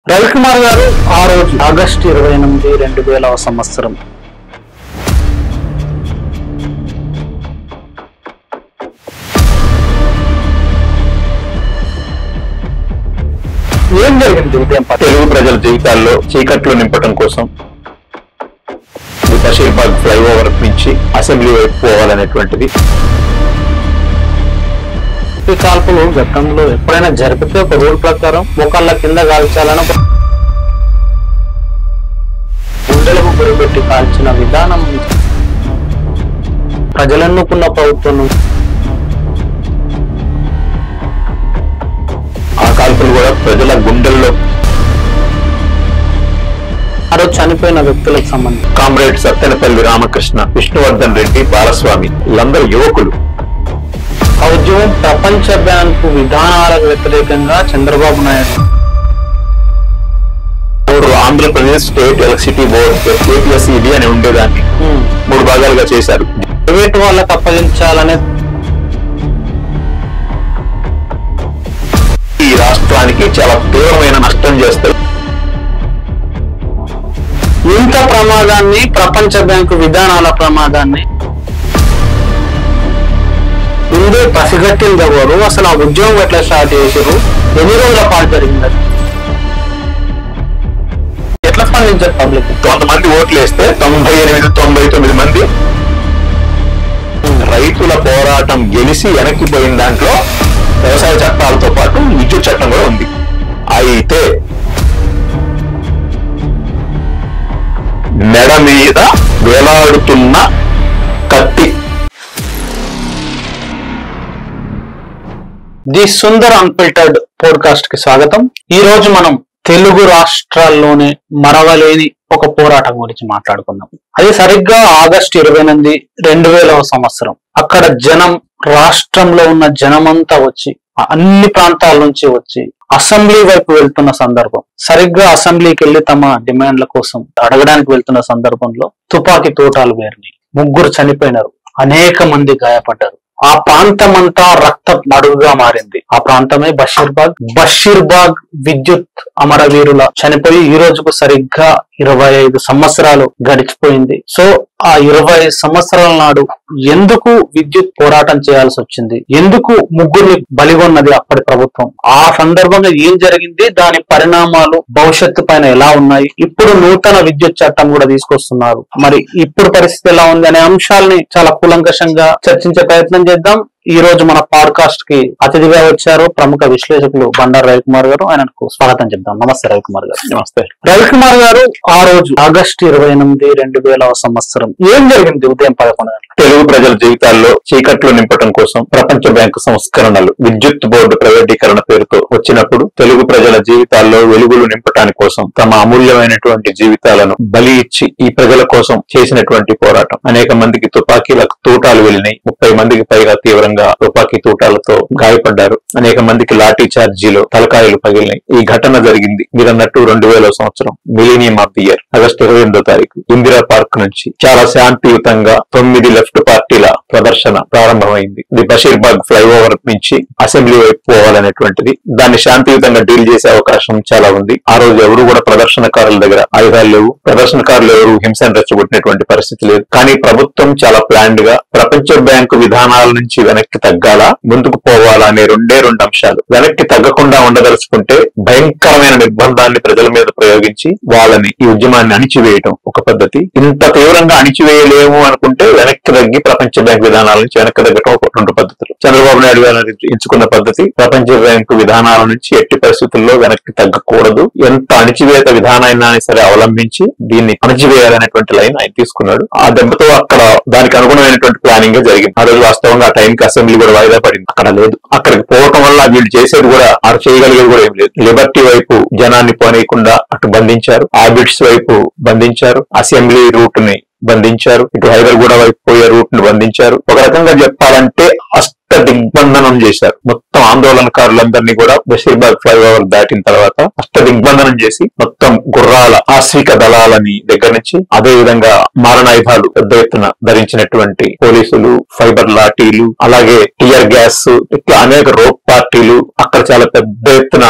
రవికుమార్ గారు ఆ రోజు ఆగస్టు 28, 2000వ సంవత్సరం ఏం జరిగింది ఉదయం? తెలుగు ప్రజల జీవితాల్లో చీకట్లు నింపడం కోసం బషీర్బాగ్ ఫ్లైఓవర్ నుంచి అసెంబ్లీ వైపు పోవాలనేటువంటిది. కాల్పులు గతంలో ఎప్పుడైనా జరిపితే ఒక రూల్ ప్రకారం ఒకళ్ళ కింద కాల్చాలని గుండెలకు గురిపెట్టి కాల్చిన విధానం ప్రజలెన్నుకున్న ప్రభుత్వం. ఆ కాల్పులు కూడా ప్రజల గుండెల్లో. ఆ రోజు చనిపోయిన వ్యక్తులకు సంబంధించి కామ్రేడ్ సత్తెనపల్లి రామకృష్ణ, విష్ణువర్ధన్ రెడ్డి, బాలస్వామి వీళ్ళందరూ యువకులు. ఆ ఉద్యమం ప్రపంచ బ్యాంకు విధానాలకు వ్యతిరేకంగా Chandrababu Naidu Andhra Pradesh state electricity board KPSEB అని ఉండేదాన్ని 3 భాగాలుగా చేశారు. ప్రైవేట్ వాళ్ళకి అప్పగించాలనే ఈ రాష్ట్రానికి చాలా తీవ్రమైన నష్టం చేస్తారు. ఇంత ప్రమాదాన్ని, ప్రపంచ బ్యాంకు విధానాల ప్రమాదాన్ని ముందే పసిగట్టింది ఎవరు? అసలు ఆ ఉద్యోగం ఎట్లా స్టార్ట్ చేశారు? ఎన్ని రోజుల పాటు జరిగింది? ఎట్లా స్పందించారు పబ్లిక్? కొంతమంది ఓట్లు వేస్తే 98, 99 మంది రైతుల పోరాటం గెలిచి వెనక్కిపోయిన దాంట్లో వ్యవసాయ చట్టాలతో పాటు విద్యుత్ చట్టం కూడా ఉంది. అయితే మెడ మీద వేలాడుతున్న కత్తి. ది సుందర్ అన్ఫిల్టర్డ్ పోడ్కాస్ట్ కి స్వాగతం. ఈ రోజు మనం తెలుగు రాష్ట్రాల్లోనే మరవలేని ఒక పోరాటం గురించి మాట్లాడుకుందాం. అది సరిగ్గా ఆగస్టు 28, 2000వ సంవత్సరం. అక్కడ జనం, రాష్ట్రంలో ఉన్న జనమంతా వచ్చి, అన్ని ప్రాంతాల నుంచి వచ్చి అసెంబ్లీ వైపు వెళ్తున్న సందర్భం. సరిగ్గా అసెంబ్లీకి వెళ్లి తమ డిమాండ్ల కోసం అడగడానికి వెళ్తున్న సందర్భంలో తుపాకీ తోటాలు వేరినాయి. 3 చనిపోయినారు, అనేక మంది గాయపడ్డారు. ఆ ప్రాంతం అంతా రక్త మడుగుగా మారింది. ఆ ప్రాంతమే బషీర్బాగ్ విద్యుత్ అమరవీరుల చనిపోయి ఈ రోజుకు సరిగ్గా 25 సంవత్సరాలు గడిచిపోయింది. సో ఆ 25 సంవత్సరాల నాడు ఎందుకు విద్యుత్ పోరాటం చేయాల్సి వచ్చింది? ఎందుకు 3 బలిగొన్నది అప్పటి ప్రభుత్వం? ఆ సందర్భంగా ఏం జరిగింది? దాని పరిణామాలు భవిష్యత్తు పైన ఎలా ఉన్నాయి? ఇప్పుడు నూతన విద్యుత్ చట్టం కూడా తీసుకొస్తున్నారు. మరి ఇప్పుడు పరిస్థితి ఎలా ఉంది అనే అంశాలని చాలా కూలంకషంగా చర్చించే ప్రయత్నం చేద్దాం. ఈ రోజు మన పాడ్కాస్ట్ కి అతిథిగా వచ్చారు ప్రముఖ విశ్లేషకులు బండారు రవికుమార్ గారు. ఆయనకు స్వాగతం చెప్తాం. నమస్తే రవికుమార్ గారు. నమస్తే. రవికుమార్ గారు, ఆ రోజు ఆగస్టు 28, 2000వ సంవత్సరం ఏం జరిగింది ఉదయం 11 గంటలకు? తెలుగు ప్రజల జీవితాల్లో చీకట్లు నింపడం కోసం ప్రపంచ బ్యాంకు సంస్కరణలు, విద్యుత్ బోర్డు ప్రైవేటీకరణ పేరుతో వచ్చినప్పుడు తెలుగు ప్రజల జీవితాల్లో వెలుగులు నింపటాని కోసం తమ అమూల్యమైనటువంటి జీవితాలను బలి ఇచ్చి ఈ ప్రజల కోసం చేసినటువంటి పోరాటం. అనేక మందికి తుపాకీలకు తూటాలు వెళ్లినాయి. 30 మందికి పైగా తీవ్రంగా తుపాకీ తూటాలతో గాయపడ్డారు. అనేక మందికి లాఠీ చార్జీలో తలకాయలు పగిలినాయి. ఈ ఘటన జరిగింది మీరన్నట్టు 2000వ సంవత్సరం millennium of the year August 28వ తారీఖు ఇందిరా పార్క్ నుంచి చాలా శాంతియుతంగా 9 లెఫ్ట్ పార్టీల ప్రదర్శన ప్రారంభమైంది. ది బషీర్బాగ్ ఫ్లైఓవర్ నుంచి అసెంబ్లీ వైపు పోవాలనేటువంటిది. దాన్ని శాంతియుతంగా డీల్ చేసే అవకాశం చాలా ఉంది. ఆ రోజు ఎవరు కూడా ప్రదర్శనకారుల దగ్గర ఆయుధాలు లేవు. ప్రదర్శనకారులు ఎవరు హింసను రెచ్చగొట్టినటువంటి పరిస్థితి లేదు. కానీ ప్రభుత్వం చాలా ప్లాన్డ్ గా ప్రపంచ బ్యాంకు విధానాల నుంచి వెనక్కి తగ్గాలా, ముందుకు పోవాలా అనే 2 అంశాలు. వెనక్కి తగ్గకుండా ఉండదలుచుకుంటే భయంకరమైన నిర్బంధాన్ని ప్రజల మీద ప్రయోగించి వాళ్ళని, ఈ ఉద్యమాన్ని అణిచివేయటం ఒక పద్ధతి. ఇంత తీవ్రంగా అణిచివేయలేము అనుకుంటే వెనక్కి తగ్గి ప్రపంచ బ్యాంకు విధానాల నుంచి వెనక్కి తగ్గటం ఒక 2 పద్ధతులు. చంద్రబాబు నాయుడు గారు ఎంచుకున్న పద్ధతి ప్రపంచ బ్యాంకు విధానాల నుంచి ఎట్టి పరిస్థితుల్లో వెనక్కి తగ్గకూడదు, ఎంత అణిచివేత విధానాన్ని సరే అవలంబించి దీన్ని అణిచివేయాలనేటువంటి లైన్ ఆయన తీసుకున్నాడు. ఆ దెబ్బతో అక్కడ దానికి అనుగుణమైనటువంటి ప్లానింగ్ జరిగింది. ఆ రోజు వాస్తవంగా ఆ టైంకి అసెంబ్లీ కూడా వాయిదా పడింది. అక్కడ లేదు. అక్కడికి పోవటం వల్ల వీళ్ళు చేసేది కూడా అటు చేయగలిగేది కూడా ఏం లేదు. లిబర్టీ వైపు జనాన్ని పోనీయకుండా అటు బంధించారు, ఆర్బిట్స్ వైపు బంధించారు, అసెంబ్లీ రూట్ ని బంధించారు, ఇటు హైదర్గూడ వైపు పోయే రూట్ ను బంధించారు. ఒక రకంగా చెప్పాలంటే దిగ్బంధనం చేశారు. మొత్తం ఆందోళనకారులందరినీ కూడా బషీర్బాగ్ ఫ్లైఓవర్ దాటిన తర్వాత దిగ్బంధనం చేసి మొత్తం గుర్రాల ఆశ్రిక దళాలని దగ్గర నుంచి, అదే విధంగా మారణాయుధాలు పెద్ద ఎత్తున ధరించినటువంటి పోలీసులు, ఫైబర్ లాఠీలు, అలాగే టియర్ గ్యాస్, ఇట్లా అనేక రోప్ పార్టీలు, అక్కడ చాలా పెద్ద ఎత్తున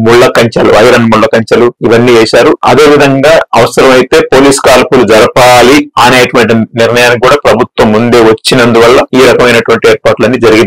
ముళ్ల కంచెలు, ఐరన్ ముళ్ల కంచెలు ఇవన్నీ వేశారు. అదే విధంగా అవసరమైతే పోలీస్ కాల్పులు జరపాలి అనేటువంటి నిర్ణయానికి కూడా ప్రభుత్వం ముందే వచ్చినందువల్ల ఈ రకమైనటువంటి ఏర్పాట్లన్నీ జరిగినాయి.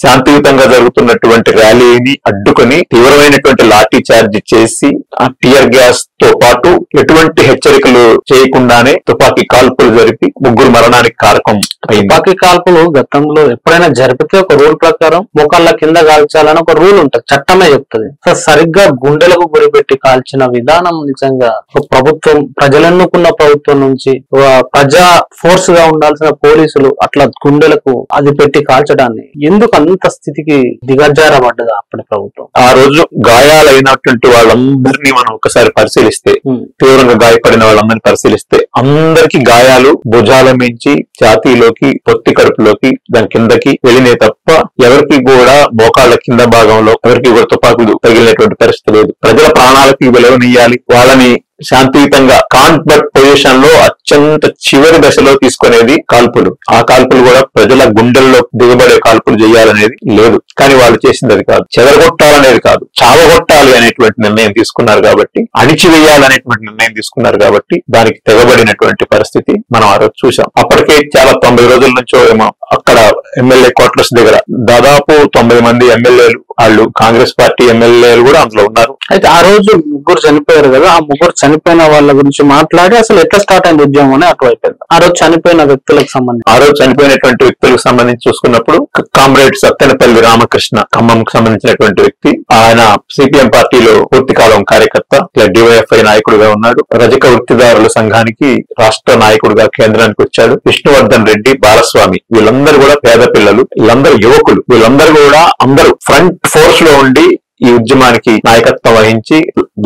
శాంతియుతంగా జరుగుతున్నటువంటి ర్యాలీని అడ్డుకొని తీవ్రమైనటువంటి లాఠీ చార్జ్ చేసి ఆ టియర్ గ్యాస్ తో పాటు ఎటువంటి హెచ్చరికలు చేయకుండానే తుపాకీ కాల్పులు జరిపి 3 మరణానికి కారకం. తుపాకీ కాల్పులు గతంలో ఎప్పుడైనా జరిపితే ఒక రూల్ ప్రకారం మోకాళ్ళ కింద కాల్చాలని ఒక రూల్ ఉంటుంది, చట్టమే చెప్తుంది. సరిగ్గా గుండెలకు గురిపెట్టి కాల్చిన విధానం నిజంగా ప్రభుత్వం, ప్రజలెన్నుకున్న ప్రభుత్వం నుంచి ప్రజా ఫోర్స్ గా ఉండాల్సిన పోలీసులు అట్లా గుండెలకు అది పెట్టి కాల్చడాన్ని ఎందుకు అంత స్థితికి దిగజారబడ్డదా అప్పటి ప్రభుత్వం? ఆ రోజు గాయాలైనటువంటి వాళ్ళందరినీ మనం ఒకసారి పరిశీలిస్తే, తీవ్రంగా గాయపడిన వాళ్ళందరినీ పరిశీలిస్తే అందరికి గాయాలు భుజాల మించి ఛాతీలోకి, పొత్తి కడుపులోకి, దాని కిందకి వెళ్ళినే తప్ప ఎవరికి కూడా మోకాళ్ళ కింద భాగంలో ఎవరికి కూడా తుపాకులు తగిలినటువంటి పరిస్థితి లేదు. ప్రజల ప్రాణాలకి విలువనియ్యాలి, వాళ్ళని శాంతియుతంగా కాన్ఫర్ట్ పొజిషన్ లో అత్యంత చివరి దశలో తీసుకునేది కాల్పులు. ఆ కాల్పులు కూడా ప్రజల గుండెల్లో దిగబడే కాల్పులు చేయాలనేది లేదు. కానీ వాళ్ళు చేసింది అది కాదు, చెదరగొట్టాలనేది కాదు, చావగొట్టాలి అనేటువంటి నిర్ణయం తీసుకున్నారు కాబట్టి, అణిచివేయాలనేటువంటి నిర్ణయం తీసుకున్నారు కాబట్టి దానికి తెగబడినటువంటి పరిస్థితి మనం ఆ రోజు చూసాం. అప్పటికే చాలా 90 రోజుల నుంచో ఏమో అక్కడ ఎమ్మెల్యే క్వార్టర్స్ దగ్గర దాదాపు 90 మంది ఎమ్మెల్యేలు, వాళ్ళు కాంగ్రెస్ పార్టీ ఎమ్మెల్యేలు కూడా అందులో ఉన్నారు. అయితే ఆ రోజు 3 చనిపోయారు కదా, ఆ 3 చనిపోయిన వాళ్ళ గురించి మాట్లాడి అసలు ఎట్లా స్టార్ట్ అయింది ఉద్యమం అని అటువైపోయింది. ఆ రోజు చనిపోయిన వ్యక్తులకు సంబంధించి, ఆ రోజు చనిపోయినటువంటి వ్యక్తులకు సంబంధించి చూసుకున్నప్పుడు కామ్రేడ్ సత్తెనపల్లి రామకృష్ణ, ఖమ్మంకు సంబంధించినటువంటి వ్యక్తి, ఆయన సిపిఎం పార్టీలో పూర్తి కాలం కార్యకర్త, డివైఎఫ్ఐ నాయకుడిగా ఉన్నాడు. రజక వృత్తిదారుల సంఘానికి రాష్ట్ర నాయకుడిగా కేంద్రానికి వచ్చాడు. విష్ణువర్ధన్ రెడ్డి, బాలస్వామి, వీళ్ళందరూ కూడా పేద పిల్లలు, వీళ్ళందరూ యువకులు, వీళ్ళందరూ కూడా అందరూ ఫ్రంట్ ఫోర్స్ లో ఉండి ఈ ఉద్యమానికి నాయకత్వం వహించి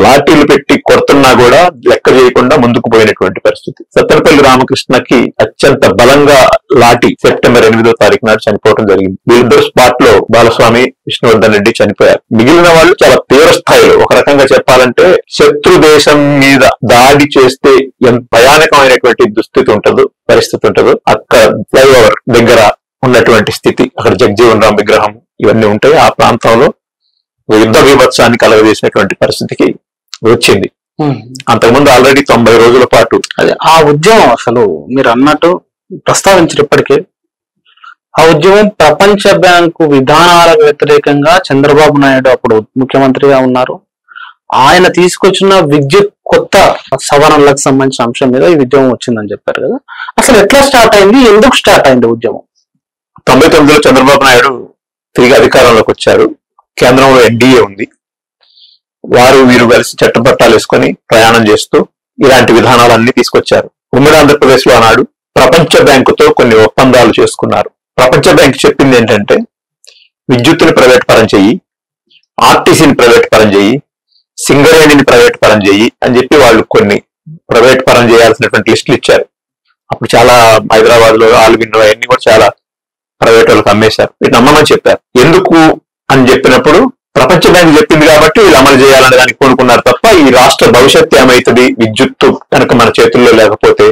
లాఠీలు పెట్టి కొడుతున్నా కూడా లెక్క చేయకుండా ముందుకు పోయినటువంటి పరిస్థితి. సత్తెనపల్లి రామకృష్ణకి అత్యంత బలంగా లాఠీ సెప్టెంబర్ 8వ తారీఖు నాడు చనిపోవడం జరిగింది. వీళ్ళిద్దరు స్పాట్ లో బాలస్వామి, విష్ణువర్ధన్ రెడ్డి చనిపోయారు. మిగిలిన వాళ్ళు చాలా తీవ్ర స్థాయిలో, ఒక రకంగా చెప్పాలంటే శత్రు దేశం మీద దాడి చేస్తే ఎంత భయానకమైనటువంటి దుస్థితి ఉంటుందో, పరిస్థితి ఉంటుందో, అక్కడ ఫ్లైఓవర్ దగ్గర ఉన్నటువంటి స్థితి, అక్కడ జగజీవన్ రామ్ విగ్రహం ఇవన్నీ ఉంటాయి. ఆ ప్రాంతంలో యుద్ధ విభత్సాన్ని కలగజేసినటువంటి పరిస్థితికి వచ్చింది. అంతకుముందు ఆల్రెడీ 90 రోజుల పాటు ఆ ఉద్యమం అసలు మీరు అన్నట్టు ప్రస్తావించినప్పటికీ ఆ ఉద్యమం ప్రపంచ బ్యాంకు విధానాలకు వ్యతిరేకంగా చంద్రబాబు నాయుడు అప్పుడు ముఖ్యమంత్రిగా ఉన్నారు. ఆయన తీసుకొచ్చిన విద్యుత్ కొత్త సవరణలకు సంబంధించిన అంశం మీద ఈ ఉద్యమం వచ్చిందని చెప్పారు కదా, అసలు ఎట్లా స్టార్ట్ అయింది, ఎందుకు స్టార్ట్ అయింది ఉద్యమం? 99లో చంద్రబాబు నాయుడు తిరిగి అధికారంలోకి వచ్చారు. కేంద్రంలో ఎన్డీఏ ఉంది. వారు వీరు కలిసి చట్టపట్టాలు వేసుకొని ప్రయాణం చేస్తూ ఇలాంటి విధానాలన్నీ తీసుకొచ్చారు. ఉమ్మడి ఆంధ్రప్రదేశ్ లో ఆనాడు ప్రపంచ బ్యాంకుతో కొన్ని ఒప్పందాలు చేసుకున్నారు. ప్రపంచ బ్యాంక్ చెప్పింది ఏంటంటే, విద్యుత్తుని ప్రైవేట్ పరం చెయ్యి, ఆర్టీసీని ప్రైవేట్ పరం చెయ్యి, సింగరేణిని ప్రైవేట్ పరం చెయ్యి అని చెప్పి వాళ్ళు కొన్ని ప్రైవేట్ పరం చేయాల్సినటువంటి లిస్టులు ఇచ్చారు. అప్పుడు చాలా హైదరాబాద్ లో ఆల్విన్ అవన్నీ కూడా చాలా ప్రైవేట్ వాళ్ళకి అమ్మేశారు. వీటిని అమ్మమని చెప్పారు. ఎందుకు అని చెప్పినప్పుడు ప్రపంచ బ్యాంక్ చెప్పింది కాబట్టి వీళ్ళు అమలు చేయాలనే దానికి కోరుకున్నారు తప్ప ఈ రాష్ట్ర భవిష్యత్తు ఏమైతుంది, విద్యుత్తు కనుక మన చేతుల్లో లేకపోతే,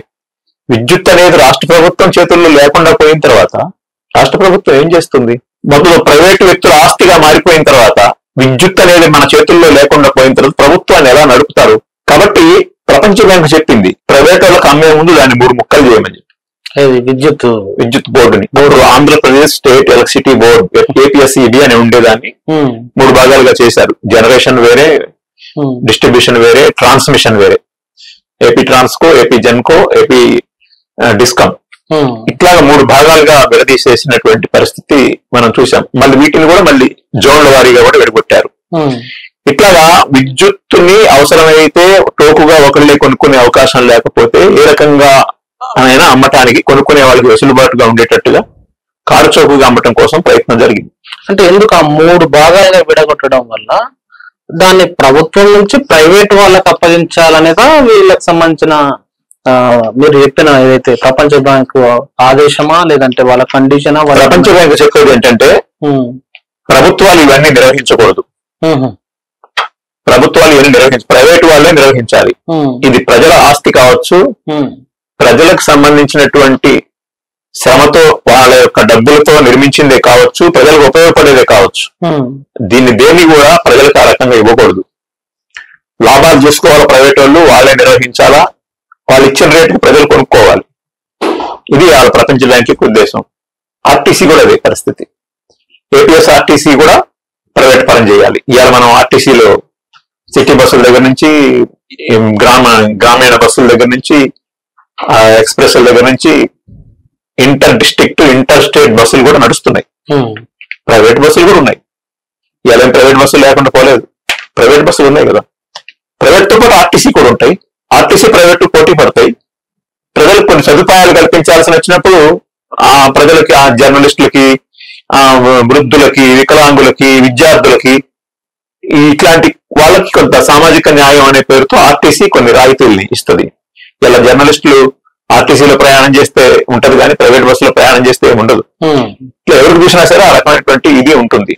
విద్యుత్ అనేది రాష్ట్ర ప్రభుత్వం చేతుల్లో లేకుండా పోయిన తర్వాత రాష్ట్ర ప్రభుత్వం ఏం చేస్తుంది? మొదలు ప్రైవేటు వ్యక్తుల ఆస్తిగా మారిపోయిన తర్వాత విద్యుత్ అనేది మన చేతుల్లో లేకుండా పోయిన తర్వాత ప్రభుత్వాన్ని ఎలా నడుపుతారు? కాబట్టి ప్రపంచ బ్యాంక్ చెప్పింది ప్రైవేట్ వాళ్ళకి అమ్మే ముందు దాన్ని 3 ముక్కలు చేయమని. విద్యుత్ బోర్డుని, Andhra Pradesh state electricity board, APSEB అని ఉండేదాన్ని 3 భాగాలుగా చేశారు. జనరేషన్ వేరే, డిస్ట్రిబ్యూషన్ వేరే, ట్రాన్స్మిషన్ వేరే. AP Transco, AP Genco, AP discom, ఇట్లాగా 3 భాగాలుగా విడదీసేసినటువంటి పరిస్థితి మనం చూసాం. మళ్ళీ వీటిని కూడా మళ్ళీ జోన్ల వారీగా కూడా విడగొట్టారు. ఇట్లాగా విద్యుత్తుని అవసరమైతే టోకుగా ఒకళ్ళే కొనుక్కునే అవకాశం లేకపోతే ఏ రకంగా అయినా అమ్మటానికి కొనుక్కునే వాళ్ళకి వెసులుబాటుగా ఉండేటట్టుగా కారు చౌకగా అమ్మటం కోసం ప్రయత్నం జరిగింది. అంటే ఎందుకు ఆ 3 భాగాలుగా విడగొట్టడం వల్ల దాన్ని ప్రభుత్వం నుంచి ప్రైవేట్ వాళ్ళకి అప్పగించాలనేదా, వీళ్ళకి సంబంధించిన మీరు చెప్పిన ఏదైతే ప్రపంచ బ్యాంకు ఆదేశమా లేదంటే వాళ్ళ కండిషనా? ప్రపంచ బ్యాంకు చెప్పేది ఏంటంటే ప్రభుత్వాలు ఇవన్నీ నిర్వహించకూడదు, ప్రభుత్వాలు ఇవన్నీ ప్రైవేట్ వాళ్ళే నిర్వహించాలి. ఇది ప్రజల ఆస్తి కావచ్చు, ప్రజలకు సంబంధించినటువంటి శ్రమతో వాళ్ళ యొక్క డబ్బులతో నిర్మించిందే కావచ్చు, ప్రజలకు ఉపయోగపడేదే కావచ్చు. దేన్ని కూడా ప్రజలకు ఆ రకంగా ఇవ్వకూడదు. లాభాలు చూసుకోవాలి ప్రైవేట్ వాళ్ళు, వాళ్ళే నిర్వహించాలా, వాళ్ళు ఇచ్చిన రేటుకి ప్రజలు కొనుక్కోవాలి. ఇది వాళ్ళ ప్రపంచ బ్యాంక్ యొక్క ఉద్దేశం. ఆర్టీసీ కూడా అదే పరిస్థితి. ఏపీఎస్ఆర్టీసీ కూడా ప్రైవేట్ పరం చేయాలి. ఇవాళ మనం ఆర్టీసీలో సిటీ బస్సుల దగ్గర నుంచి గ్రామీణ బస్సుల దగ్గర నుంచి ఎక్స్ప్రెస్ల దగ్గర నుంచి ఇంటర్ డిస్ట్రిక్ట్ ఇంటర్ స్టేట్ బస్సులు కూడా నడుస్తున్నాయి. ప్రైవేట్ బస్సులు కూడా ఉన్నాయి. ఇలా ప్రైవేట్ బస్సులు లేకుండా పోలేదు, ప్రైవేట్ బస్సులు ఉన్నాయి కదా. ప్రైవేట్ తో పాటు ఆర్టీసీ కూడా ఉంటాయి. ఆర్టీసీ ప్రైవేట్ పోటీ పడతాయి. ప్రజలకు కొన్ని సదుపాయాలు కల్పించాల్సి వచ్చినప్పుడు ఆ ప్రజలకి, ఆ జర్నలిస్టులకి, ఆ వృద్ధులకి, వికలాంగులకి, విద్యార్థులకి, ఇట్లాంటి వాళ్ళకి కొంత సామాజిక న్యాయం అనే పేరుతో ఆర్టీసీ కొన్ని రాయితీల్ని ఇస్తుంది. ఇలా జర్నలిస్టులు ఆర్టీసీలో ప్రయాణం చేస్తే ఉంటది కానీ ప్రైవేట్ బస్సులో ప్రయాణం చేస్తే ఉండదు. ఇట్లా ఎవరికి చూసినా సరే ఆ రకమైనటువంటి ఇది ఉంటుంది.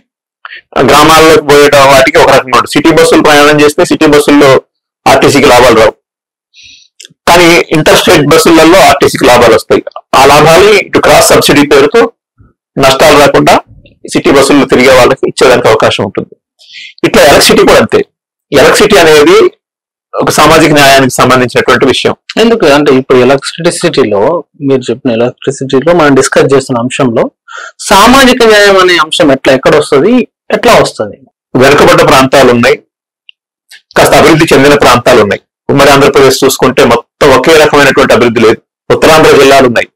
గ్రామాల్లోకి పోయేట వాటికి ఒక రకంగా ఉంటుంది. సిటీ బస్సులు ప్రయాణం చేస్తే సిటీ బస్సుల్లో ఆర్టీసీకి లాభాలు రావు, కానీ ఇంటర్ స్టేట్ బస్సులలో ఆర్టీసీకి లాభాలు వస్తాయి. ఆ లాభాలు ఇటు క్రాస్ సబ్సిడీ పేరుతో నష్టాలు రాకుండా సిటీ బస్సుల్లో తిరిగే వాళ్ళకి ఇచ్చేదానికి అవకాశం ఉంటుంది. ఇట్లా ఎలక్ట్రిసిటీ కూడా అంతే. ఎలక్ట్రిసిటీ అనేది ఒక సామాజిక న్యాయానికి సంబంధించినటువంటి విషయం. ఎందుకు అంటే ఇప్పుడు ఎలక్ట్రిసిటీలో, మీరు చెప్పిన ఎలక్ట్రిసిటీలో మనం డిస్కస్ చేస్తున్న అంశంలో సామాజిక న్యాయం అనే అంశం ఎక్కడ వస్తుంది, ఎట్లా వస్తుంది? వెనుకబడ్డ ప్రాంతాలు ఉన్నాయి, కాస్త అభివృద్ధి చెందిన ప్రాంతాలు ఉన్నాయి. ఉమ్మడి ఆంధ్రప్రదేశ్ చూసుకుంటే మొత్తం ఒకే రకమైనటువంటి అభివృద్ధి లేదు. ఉత్తరాంధ్ర జిల్లాలు ఉన్నాయి,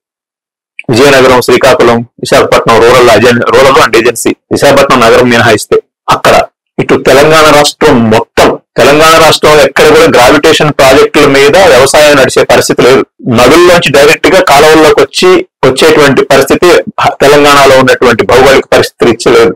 Vizianagaram, Srikakulam, Visakhapatnam rural and agency, Visakhapatnam నగరం మినహాయిస్తే. అక్కడ ఇటు తెలంగాణ రాష్ట్రం మొత్తం, తెలంగాణ రాష్ట్రంలో ఎక్కడ కూడా గ్రావిటేషన్ ప్రాజెక్టుల మీద వ్యవసాయం నడిచే పరిస్థితి లేదు. నదుల్లోంచి డైరెక్ట్ గా కాలువల్లోకి వచ్చేటువంటి పరిస్థితి తెలంగాణలో ఉన్నటువంటి భౌగోళిక పరిస్థితులు ఇచ్చలేదు.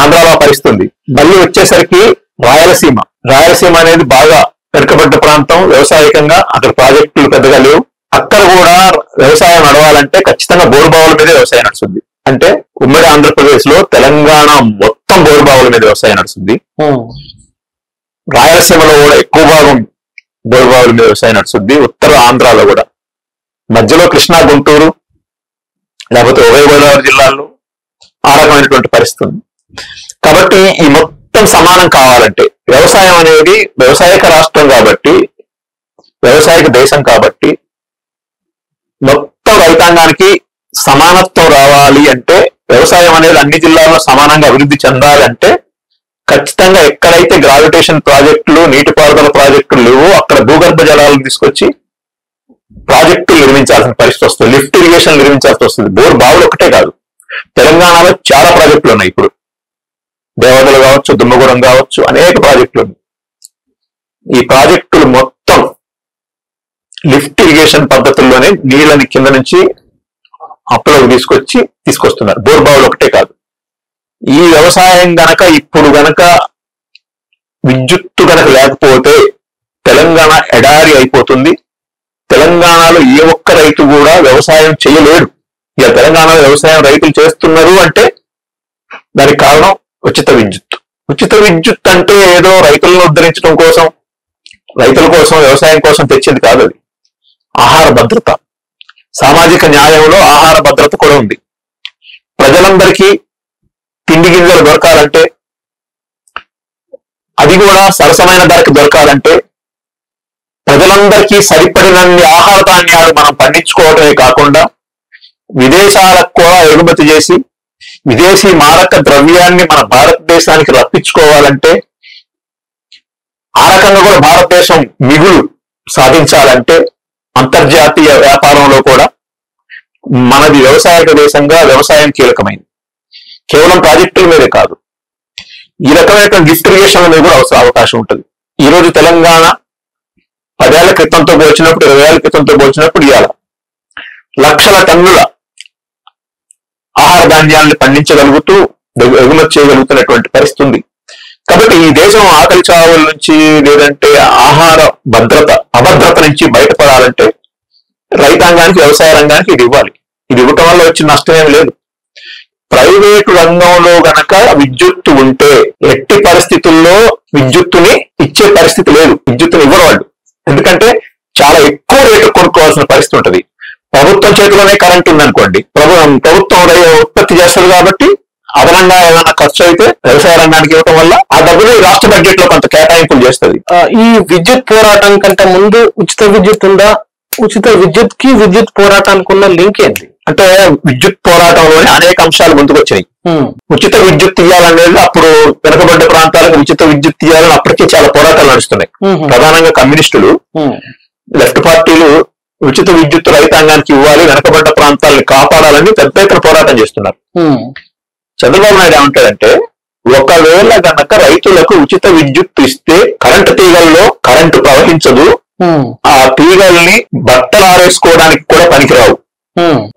ఆంధ్రాలో పరిస్థితుంది. మళ్ళీ వచ్చేసరికి రాయలసీమ అనేది బాగా వెనుకబడ్డ ప్రాంతం. వ్యవసాయకంగా అక్కడ ప్రాజెక్టులు పెద్దగా లేవు. అక్కడ కూడా వ్యవసాయం నడవాలంటే ఖచ్చితంగా బోరుబావుల మీదే వ్యవసాయం నడుస్తుంది. అంటే ఉమ్మడి ఆంధ్రప్రదేశ్ లో తెలంగాణ మొత్తం బోరుబావుల మీద వ్యవసాయం నడుస్తుంది. రాయలసీమలో కూడా ఎక్కువ భాగం బోరుబావుల మీద వ్యవసాయం నడుస్తుంది. ఉత్తర ఆంధ్రాలో కూడా, మధ్యలో కృష్ణా, గుంటూరు, లేకపోతే ఉభయ గోదావరి జిల్లాల్లో ఆ రకమైనటువంటి పరిస్థితి ఉంది. కాబట్టి ఈ మొత్తం సమానం కావాలంటే వ్యవసాయం అనేది వ్యవసాయక రాష్ట్రం కాబట్టి, వ్యవసాయక దేశం కాబట్టి, మొత్తం రైతాంగానికి సమానత్వం రావాలి అంటే, వ్యవసాయం అనేది అన్ని జిల్లాల్లో సమానంగా అభివృద్ధి చెందాలంటే ఖచ్చితంగా ఎక్కడైతే గ్రావిటేషన్ ప్రాజెక్టులు, నీటిపారుదల ప్రాజెక్టులు లేవో అక్కడ భూగర్భ జలాలను తీసుకొచ్చి ప్రాజెక్టులు నిర్మించాల్సిన పరిస్థితి వస్తుంది. లిఫ్ట్ ఇరిగేషన్ నిర్మించాల్సి వస్తుంది. బోర్ బావులు ఒకటే కాదు, తెలంగాణలో చాలా ప్రాజెక్టులు ఉన్నాయి. ఇప్పుడు దేవతలు కావచ్చు, దుమ్మగూడెం కావచ్చు, అనేక ప్రాజెక్టులు ఉన్నాయి. ఈ ప్రాజెక్టులు మొత్తం లిఫ్ట్ ఇరిగేషన్ పద్ధతుల్లోనే నీళ్ళని కింద నుంచి అప్పులోకి తీసుకొస్తున్నారు. బోర్బావులు ఒకటే కాదు. ఈ వ్యవసాయం ఇప్పుడు గనక విద్యుత్తు గనక లేకపోతే తెలంగాణ ఎడారి అయిపోతుంది. తెలంగాణలో ఏ ఒక్క రైతు కూడా వ్యవసాయం చేయలేడు. ఇక తెలంగాణలో వ్యవసాయం రైతులు చేస్తున్నారు అంటే దానికి కారణం ఉచిత విద్యుత్. ఉచిత విద్యుత్ అంటే ఏదో రైతులను ఉద్ధరించడం కోసం, రైతుల కోసం, వ్యవసాయం కోసం తెచ్చింది కాదు. అది ఆహార భద్రత, సామాజిక న్యాయంలో ఆహార భద్రత కూడా ఉంది. ప్రజలందరికీ తిండి గింజలు దొరకాలంటే, అది కూడా సరసమైన ధరకి దొరకాలంటే, ప్రజలందరికీ సరిపడినన్ని ఆహార ధాన్యాలు మనం పండించుకోవడమే కాకుండా విదేశాలకు కూడా ఎగుమతి చేసి విదేశీ మారక ద్రవ్యాన్ని మన భారతదేశానికి రప్పించుకోవాలంటే, ఆ రకంగా కూడా భారతదేశం మిగులు సాధించాలంటే అంతర్జాతీయ వ్యాపారంలో కూడా మనది వ్యవసాయక దేశంగా వ్యవసాయం కీలకమైంది. కేవలం ప్రాజెక్టుల మీదే కాదు, ఈ రకమైన లిఫ్ట్ ఇరిగేషన్ మీద కూడా అవకాశం ఉంటుంది. ఈ రోజు తెలంగాణ 10 ఏళ్ల క్రితంతో పోల్చినప్పుడు, 20 ఏళ్ల క్రితంతో పోల్చినప్పుడు ఇవాళ లక్షల టన్నుల ఆహార ధాన్యాలను పండించగలుగుతూ ఎగుమతి చేయగలుగుతున్నటువంటి పరిస్థితి ఉంది. కాబట్టి ఈ దేశం ఆకలి చావుల నుంచి లేదంటే ఆహార అభద్రత నుంచి బయటపడాలంటే రైతాంగానికి, వ్యవసాయ రంగానికి ఇది ఇవ్వాలి. ఇది ఇవ్వటం వల్ల వచ్చిన నష్టం ఏమి లేదు. ప్రైవేటు రంగంలో గనక విద్యుత్తు ఉంటే ఎట్టి పరిస్థితుల్లో విద్యుత్తుని ఇచ్చే పరిస్థితి లేదు, విద్యుత్తుని ఇవ్వరు వాళ్ళు. ఎందుకంటే చాలా ఎక్కువ రేటు కొనుక్కోవాల్సిన పరిస్థితి ఉంటది. ప్రభుత్వం చేతిలోనే కరెంట్ ఉందనుకోండి, ప్రభుత్వం ఉత్పత్తి చేస్తుంది కాబట్టి అదనంగా ఏదైనా ఖర్చు అయితే వ్యవసాయ రంగానికి ఇవ్వటం వల్ల ఆ డబ్బులు రాష్ట్ర బడ్జెట్ లో కొంత కేటాయింపులు చేస్తుంది. ఈ విద్యుత్ పోరాటం కంటే ముందు ఉచిత విద్యుత్ ఉందా? ఉచిత విద్యుత్ కి విద్యుత్ పోరాటానికి ఉన్న లింక్ ఏంటి? అంటే విద్యుత్ పోరాటంలోనే అనేక అంశాలు ముందుకొచ్చాయి. ఉచిత విద్యుత్ ఇవ్వాలనేది అప్పుడు వెనుకబడ్డ ప్రాంతాలకు ఉచిత విద్యుత్ ఇవ్వాలని అప్పటికే చాలా పోరాటాలు నడుస్తున్నాయి. ప్రధానంగా కమ్యూనిస్టులు, లెఫ్ట్ పార్టీలు ఉచిత విద్యుత్ రైతాంగానికి ఇవ్వాలి, వెనుకబడ్డ ప్రాంతాలను కాపాడాలని పెద్ద ఎత్తున పోరాటం చేస్తున్నారు. చంద్రబాబు నాయుడు ఏమంటాడంటే, ఒకవేళ గనక రైతులకు ఉచిత విద్యుత్ ఇస్తే కరెంటు తీగల్లో కరెంటు ప్రవహించదు, ఆ తీగల్ని బట్టలు ఆరేసుకోవడానికి కూడా పనికిరావు.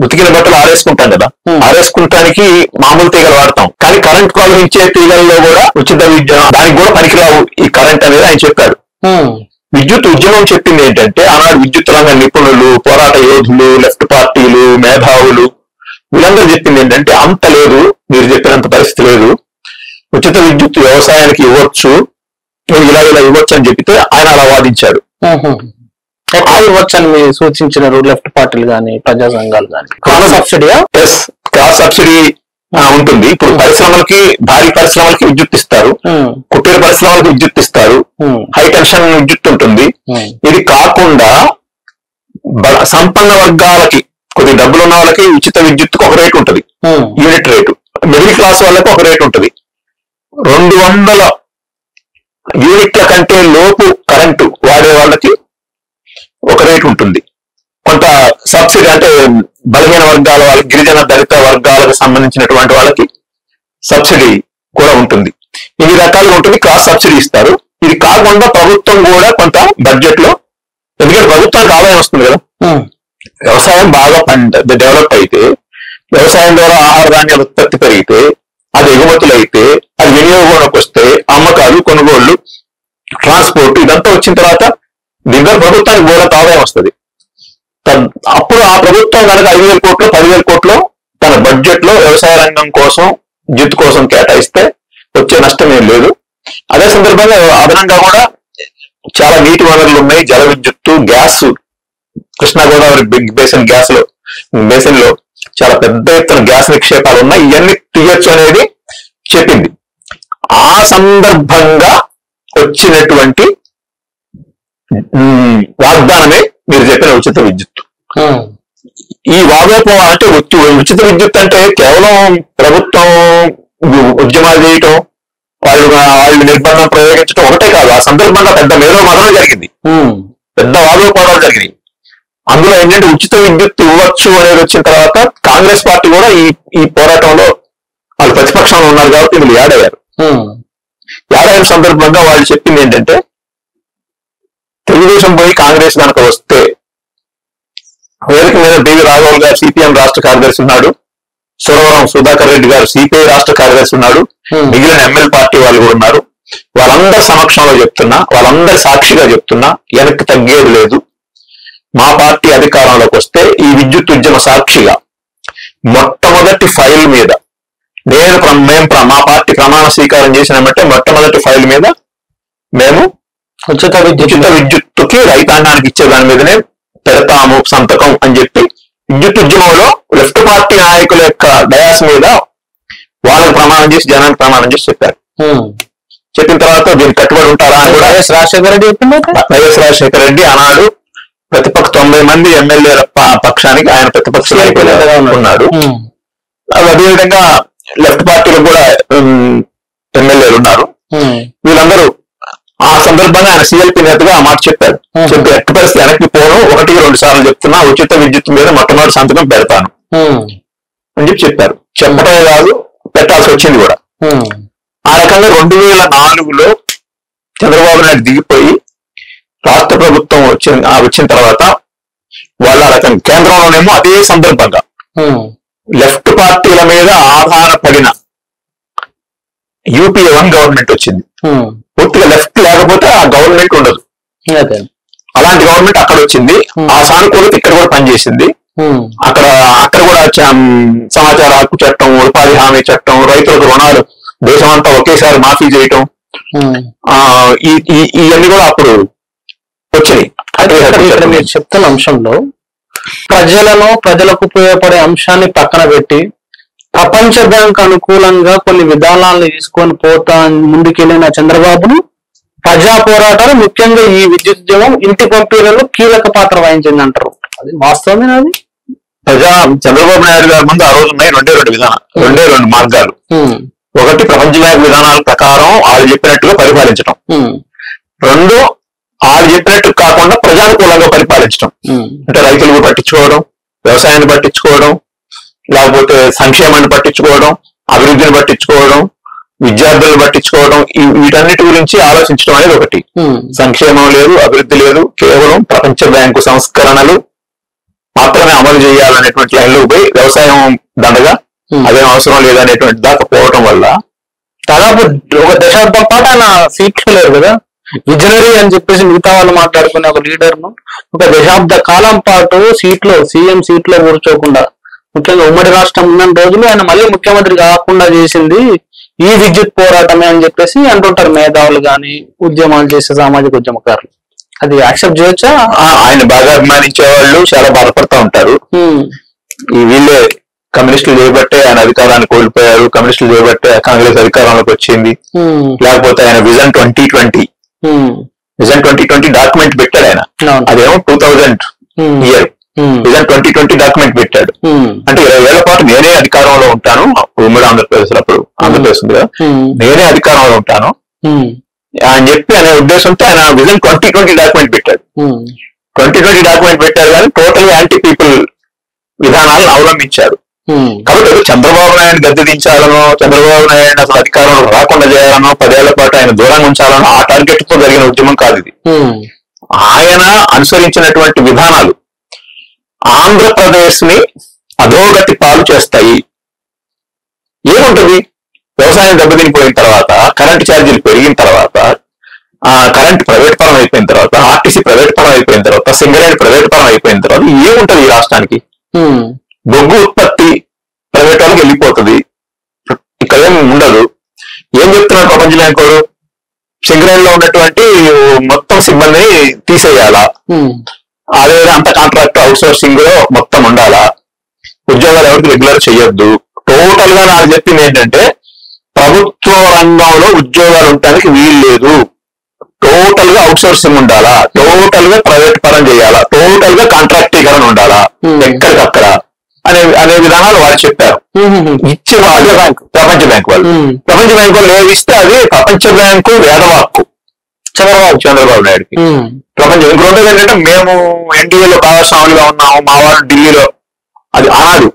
ఉతికిన బట్టలు ఆరేసుకుంటాం కదా, ఆరేసుకుంటానికి మామూలు తీగలు వాడతాం, కానీ కరెంట్ ప్రవహించే తీగల్లో కూడా ఉచిత విద్యుత్ దానికి కూడా పనికిరావు ఈ కరెంట్ అనేది ఆయన చెప్పాడు. విద్యుత్ ఉద్యమం చెప్పింది ఏంటంటే, ఆనాడు విద్యుత్ రంగ నిపుణులు, పోరాట యోధులు, లెఫ్ట్ పార్టీలు, మేధావులు వీళ్ళందరూ చెప్పింది ఏంటంటే, అంత లేదు, మీరు చెప్పినంత పరిస్థితి లేదు, ఉచిత విద్యుత్ వ్యవసాయానికి ఇవ్వచ్చు, ఇలా ఇవ్వచ్చు అని చెప్తే ఆయన అలా వాదించాడు. ఎట్లా ఇవ్వచ్చు అని మీరు సూచించినారు లెఫ్ట్ పార్టీలు కానీ ప్రజా సంఘాలు కానీ? క్రాస్ సబ్సిడీయా? క్రాస్ సబ్సిడీ ఉంటుంది. ఇప్పుడు పరిశ్రమలకి, భారీ పరిశ్రమలకి విద్యుత్ ఇస్తారు, కుటీర పరిశ్రమలకు విద్యుత్ ఇస్తారు, హై టెన్షన్ విద్యుత్ ఉంటుంది. ఇది కాకుండా సంపన్న వర్గాలకి, కొద్ది డబ్బులు ఉన్న వాళ్ళకి ఉచిత విద్యుత్తుకు ఒక రేటు ఉంటుంది, యూనిట్ రేటు. మిడిల్ క్లాస్ వాళ్ళకి ఒక రేటు ఉంటుంది. 200 యూనిట్ల కంటే లోపు కరెంటు వాడే వాళ్ళకి ఒక రేటు ఉంటుంది. కొంత సబ్సిడీ అంటే బలహీన వర్గాల వాళ్ళకి, గిరిజన దళిత వర్గాలకు సంబంధించినటువంటి వాళ్ళకి సబ్సిడీ కూడా ఉంటుంది. ఇన్ని రకాలుగా ఉంటుంది. క్రాస్ సబ్సిడీ ఇస్తారు. ఇది కాకుండా ప్రభుత్వం కూడా కొంత బడ్జెట్ లో, ఎందుకంటే ప్రభుత్వానికి ఆదాయం వస్తుంది కదా, వ్యవసాయం బాగా డెవలప్ అయితే, వ్యవసాయం ద్వారా ఆహార ధాన్యాల ఉత్పత్తి పెరిగితే, అది ఎగుమతులు అయితే, అది వినియోగంలోకి వస్తే, అమ్మకాలు, కొనుగోళ్లు, ట్రాన్స్పోర్ట్ ఇదంతా వచ్చిన తర్వాత దీంట్లో ప్రభుత్వానికి బోలెంత ఆదాయం వస్తుంది. అప్పుడు ఆ ప్రభుత్వం కనుక 5,000 కోట్లు 10,000 కోట్లు తన బడ్జెట్ లో వ్యవసాయ రంగం కోసం, విద్యుత్ కోసం కేటాయిస్తే వచ్చే నష్టం ఏం లేదు. అదే సందర్భంగా అదనంగా కూడా చాలా నీటి వనరులు ఉన్నాయి. జల విద్యుత్తు, gas, Krishna Godavari big basin basin లో చాలా పెద్ద ఎత్తున గ్యాస్ నిక్షేపాలు ఉన్నాయి. ఇవన్నీ తీయచ్చు అనేది చెప్పింది. ఆ సందర్భంగా వచ్చినటువంటి వాగ్దానమే మీరు చెప్పిన ఉచిత విద్యుత్. ఈ వాదోపం అంటే ఉచిత విద్యుత్ అంటే కేవలం ప్రభుత్వం ఉద్యమాలు చేయటం, వాళ్ళు నిర్బంధం ప్రయోగించడం ఒకటే కాదు. ఆ సందర్భంగా పెద్ద మేధోమథనం జరిగింది, పెద్ద వాదోపవాదాలు జరిగినాయి. అందులో ఏంటంటే ఉచిత విద్యుత్ ఇవ్వచ్చు అనేది వచ్చిన తర్వాత కాంగ్రెస్ పార్టీ కూడా ఈ పోరాటంలో వాళ్ళు ప్రతిపక్షంలో ఉన్నారు కాబట్టి వీళ్ళు యాడయ్యారు. యాడైన సందర్భంగా వాళ్ళు చెప్పింది ఏంటంటే, తెలుగుదేశం పోయి కాంగ్రెస్ కనుక వస్తే వేదిక మీద బివి రాఘవులు గారు సిపిఎం రాష్ట్ర కార్యదర్శి ఉన్నాడు, సురవరం సుధాకర్ రెడ్డి గారు సిపిఐ రాష్ట్ర కార్యదర్శి ఉన్నాడు, మిగిలిన ఎమ్మెల్యే పార్టీ వాళ్ళు కూడా ఉన్నారు. వాళ్ళందరి సమక్షంలో చెప్తున్నా, వాళ్ళందరి సాక్షిగా చెప్తున్నా, వెనక్కి తగ్గేది లేదు. మా పార్టీ అధికారంలోకి వస్తే ఈ విద్యుత్ ఉద్యమ సాక్షిగా మొట్టమొదటి ఫైల్ మీద మా పార్టీ ప్రమాణ స్వీకారం చేసినామంటే మొట్టమొదటి ఫైల్ మీద మేము ఉచిత విద్యుత్తుకి రైతాంగానికి ఇచ్చే దాని మీదనే పెడతాము సంతకం అని చెప్పి విద్యుత్ ఉద్యమంలో లెఫ్ట్ పార్టీ నాయకుల యొక్క డయాస్ మీద వాళ్ళకి ప్రమాణం చేసి, జనానికి ప్రమాణం చేసి చెప్పారు. చెప్పిన తర్వాత దీనికి కట్టుబడి ఉంటారా అని కూడా వైఎస్ రాజశేఖర రెడ్డి ఆనాడు ప్రతిపక్ష 90 మంది ఎమ్మెల్యేల పక్షానికి ఆయన ప్రతిపక్ష నాయకులుగా ఉన్నాడు. అదేవిధంగా లెఫ్ట్ పార్టీలో కూడా ఎమ్మెల్యేలు ఉన్నారు. వీళ్ళందరూ ఆ సందర్భంగా ఆయన సిఎల్పి నేతగా ఆ మాట చెప్పారు. చెప్పి ఎట్టి పరిస్థితి వెనక్కి పోను, 1-2 సార్లు చెప్తున్నా, ఉచిత విద్యుత్ మీద మొట్టమొదటి సంతకం పెడతాను అని చెప్పారు. చెప్పడమే కాదు, పెట్టాల్సి వచ్చింది కూడా. ఆ రకంగా 2004లో చంద్రబాబు నాయుడు దిగిపోయి రాష్ట్ర ప్రభుత్వం వచ్చిన తర్వాత వాళ్ళ రకం కేంద్రంలోనేమో అదే సందర్భంగా లెఫ్ట్ పార్టీల మీద ఆధారపడిన యూపీఏ 1 గవర్నమెంట్ వచ్చింది. పూర్తిగా లెఫ్ట్ లేకపోతే ఆ గవర్నమెంట్ ఉండదు. అలాంటి గవర్నమెంట్ అక్కడ వచ్చింది. ఆ సానుకూలత ఇక్కడ కూడా పనిచేసింది. అక్కడ కూడా సమాచార హక్కు చట్టం, ఉపాధి హామీ చట్టం, రైతులకు రుణాలు దేశమంతా ఒకేసారి మాఫీ చేయటం, ఇవన్నీ కూడా అప్పుడు వచ్చాయి. ఇక్కడ మీరు చెప్తున్న అంశంలో ప్రజలకు ఉపయోగపడే అంశాన్ని పక్కన పెట్టి ప్రపంచ బ్యాంక్ అనుకూలంగా కొన్ని విధానాలను తీసుకొని పోతా ముందుకెళ్లిన చంద్రబాబును ప్రజా పోరాటాలు, ముఖ్యంగా ఈ విద్యుత్ ఉద్యమం ఇంటి పంపిణీలో కీలక పాత్ర వహించింది అంటారు. అది వాస్తవమేనా? అది చంద్రబాబు నాయుడు గారి ముందు ఆ రోజు ఉన్నాయి రెండు మార్గాలు. ఒకటి, ప్రపంచ బ్యాంక్ విధానాల ప్రకారం వాళ్ళు చెప్పినట్టుగా పరిపాలించడం. రెండు, వాళ్ళు చెప్పినట్టు కాకుండా ప్రజానుకూలంగా పరిపాలించడం. అంటే రైతులకు పట్టించుకోవడం, వ్యవసాయాన్ని పట్టించుకోవడం, లేకపోతే సంక్షేమాన్ని పట్టించుకోవడం, అభివృద్ధిని పట్టించుకోవడం, విద్యార్థులను పట్టించుకోవడం, వీటన్నిటి గురించి ఆలోచించడం అనేది ఒకటి. సంక్షేమం లేదు, అభివృద్ధి లేదు, కేవలం ప్రపంచ బ్యాంకు సంస్కరణలు మాత్రమే అమలు చేయాలనేటువంటి లైన్లో పోయి వ్యవసాయం దండగా అదేం అవసరం లేదనేటువంటి దాకా పోవటం వల్ల దాదాపు ఒక దశాబ్దం పాటు ఆయన సీట్లు లేరు కదా. విజనరీ అని చెప్పేసి మిగతా వాళ్ళు మాట్లాడుకునే ఒక లీడర్ ను ఒక దశాబ్ద కాలం పాటు సీఎం సీట్లో కూర్చోకుండా, ముఖ్యంగా ఉమ్మడి రాష్ట్రం ఉన్న రోజులు ఆయన మళ్ళీ ముఖ్యమంత్రి కాకుండా చేసింది ఈ విద్యుత్ పోరాటమే అని చెప్పేసి అంటుంటారు మేధావులు గాని, ఉద్యమాలు చేసే సామాజిక ఉద్యమకారులు. అది యాక్సెప్ట్ చేయొచ్చా? ఆయన బాగా అభిమానించే వాళ్ళు చాలా బాధపడతా ఉంటారు. వీళ్ళే కమ్యూనిస్టులు చేయబట్టే ఆయన అధికారాన్ని కోల్పోయారు, కమ్యూనిస్టులు చేయబట్టే కాంగ్రెస్ అధికారంలోకి వచ్చింది, లేకపోతే ఆయన విజన్ 2020 డాక్యుమెంట్ పెట్టాడు ఆయన. అదేమో 2000 ఇయర్ విజన్ 2020 డాక్యుమెంట్ పెట్టాడు. అంటే 20 ఏళ్ల పాటు నేనే అధికారంలో ఉంటాను, ఉమ్మడి ఆంధ్రప్రదేశ్ అప్పుడు ఆంధ్రప్రదేశ్ ఉంది కదా, నేనే అధికారంలో ఉంటాను అని చెప్పి అనే ఉద్దేశంతో ఆయన విజన్ 2020 డాక్యుమెంట్ పెట్టాడు. 2020 డాక్యుమెంట్ పెట్టారు కానీ టోటల్ యాంటీ పీపుల్ విధానాలను అవలంబించారు. కాబట్టి చంద్రబాబు నాయుడు గద్దె దించాలనో, చంద్రబాబు నాయుడు అసలు అధికారంలో రాకుండా చేయాలనో, 10 ఏళ్ల పాటు ఆయన దూరంగా ఉంచాలనో ఆ టార్గెట్ తో జరిగిన ఉద్యమం కాదు ఇది. ఆయన అనుసరించినటువంటి విధానాలు ఆంధ్రప్రదేశ్ ని అధోగతి పాలు చేస్తాయి. ఏముంటది? వ్యవసాయం దెబ్బతినిపోయిన తర్వాత, కరెంటు ఛార్జీలు పెరిగిన తర్వాత, కరెంట్ ప్రైవేట్ పరం అయిపోయిన తర్వాత, ఆర్టీసీ ప్రైవేట్ పరం అయిపోయిన తర్వాత, సింగరేణి ప్రైవేట్ పరం అయిపోయిన తర్వాత ఏముంటది ఈ రాష్ట్రానికి? బొగ్గు ఉత్పత్తి ప్రైవేట్ వాళ్ళకి వెళ్ళిపోతుంది, ఇక్కడ ఏమి ఉండదు. ఏం చెప్తున్నారు ప్రపంచ బ్యాంక్ వాడు? సింగరేణిలో ఉన్నటువంటి మొత్తం సిబ్బందిని తీసేయాలా, అదే అంత కాంట్రాక్ట్ అవుట్ సోర్సింగ్ లో మొత్తం ఉండాలా, ఉద్యోగాలు ఎవరికి రెగ్యులర్ చేయొద్దు. టోటల్ గా నాకు చెప్పింది ఏంటంటే ప్రభుత్వ రంగంలో ఉద్యోగాలు ఉండడానికి వీలు లేదు, టోటల్ గా అవుట్ సోర్సింగ్ ఉండాలా, టోటల్ గా ప్రైవేట్ పరం చేయాలా, టోటల్ గా కాంట్రాక్టీకరణ ఉండాలా ఎక్కడికక్కడ అనే విధానాలు వాళ్ళు చెప్పారు. ఇచ్చే ప్రపంచ బ్యాంక్ వాళ్ళు ఏమి ఇస్తే అది ప్రపంచ బ్యాంకు వేదవాక్కు చంద్రబాబు నాయుడుకి. ప్రపంచ బ్యాంకు రెండోది ఏంటంటే మేము ఎన్డీఏలో భాగస్వాములుగా ఉన్నాము, మా వాళ్ళు ఢిల్లీలో, అది ఆనాడు